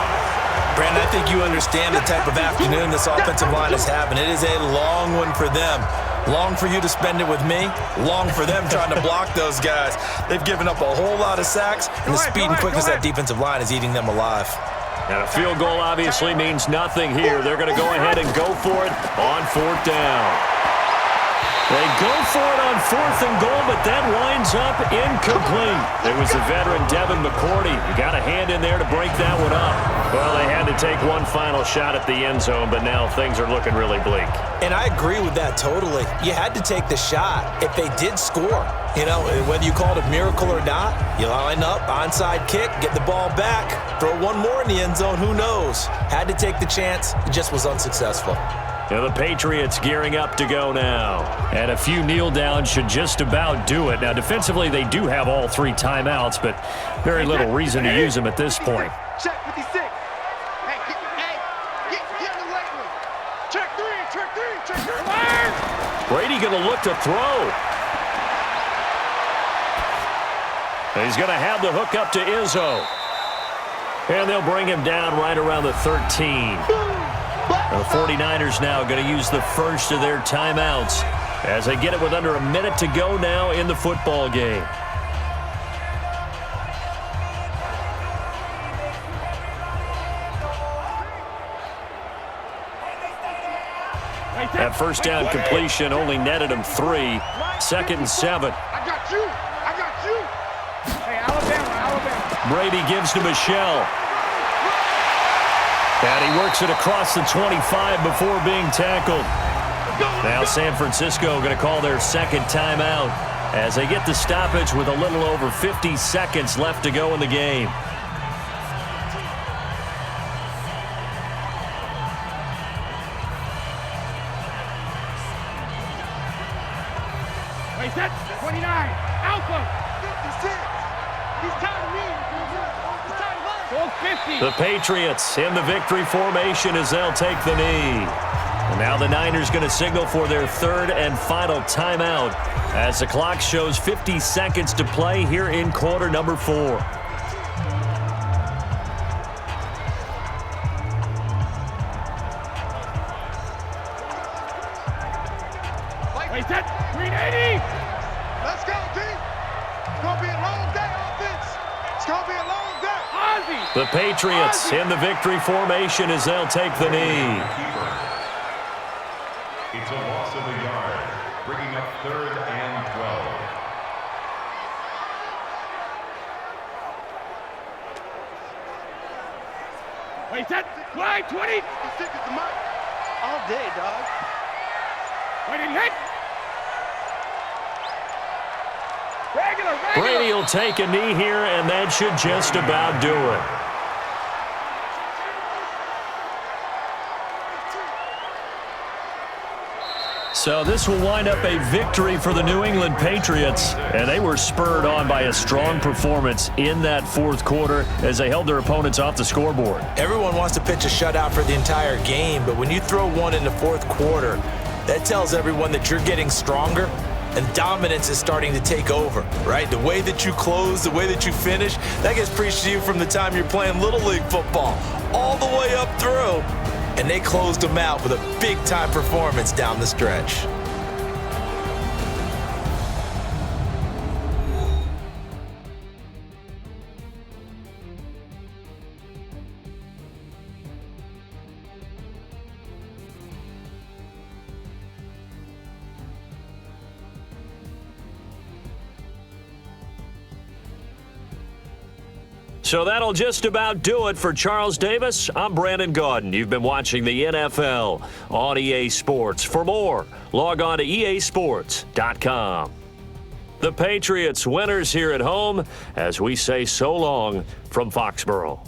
Brandon, I think you understand the type of afternoon this offensive line is having. It is a long one for them. Long for you to spend it with me. Long for them trying to block those guys. They've given up a whole lot of sacks, and the speed and quickness of that defensive line is eating them alive. And a field goal obviously means nothing here. They're going to go ahead and go for it on 4th down. They go for it on 4th and goal, but that winds up incomplete. It was the veteran Devin McCourty. You got a hand in there to break that one up. Well, they had to take one final shot at the end zone, but now things are looking really bleak. And I agree with that totally. You had to take the shot if they did score. You know, whether you call it a miracle or not, you line up, onside kick, get the ball back, throw one more in the end zone, who knows? Had to take the chance, it just was unsuccessful. Now the Patriots gearing up to go now. And a few kneel downs should just about do it. Now defensively they do have all 3 timeouts, but very little reason to use them at this point. Check 56. Hey, get the late one. Check 3. Brady going to look to throw. And he's going to have the hook up to Izzo. And they'll bring him down right around the 13. The 49ers now going to use the first of their timeouts as they get it with under a minute to go now in the football game. That first down completion only netted him 3. 2nd and 7. I got you. Hey, Alabama. Brady gives to Michelle. And he works it across the 25 before being tackled. Now San Francisco going to call their 2nd timeout as they get the stoppage with a little over 50 seconds left to go in the game. Wait, set. 29. Alpha. 56. He's tired of me. He's tired of us. Goal 50. The Patriots in the victory formation as they'll take the knee. And now the Niners going to signal for their 3rd and final timeout as the clock shows 50 seconds to play here in quarter number 4. Wait, set. 380. Let's go, D. It's going to be a long day, offense. It's going to be a long day. Ozzy. The Patriots in the victory formation as they'll take the knee. It's a loss of a yard, bringing up 3rd and 12. Wait, set. Fly. 20. He's sick as the mic. All day, dog. Wait, and hit. Regular. Brady will take a knee here, and that should just about do it. So this will wind up a victory for the New England Patriots, and they were spurred on by a strong performance in that fourth quarter as they held their opponents off the scoreboard. Everyone wants to pitch a shutout for the entire game, but when you throw one in the fourth quarter, that tells everyone that you're getting stronger and dominance is starting to take over, right? The way that you close, the way that you finish, that gets preached to you from the time you're playing Little League football all the way up through. And they closed them out with a big-time performance down the stretch. So that'll just about do it for Charles Davis. I'm Brandon Gaudin. You've been watching the NFL on EA Sports. For more, log on to easports.com. The Patriots winners here at home as we say so long from Foxborough.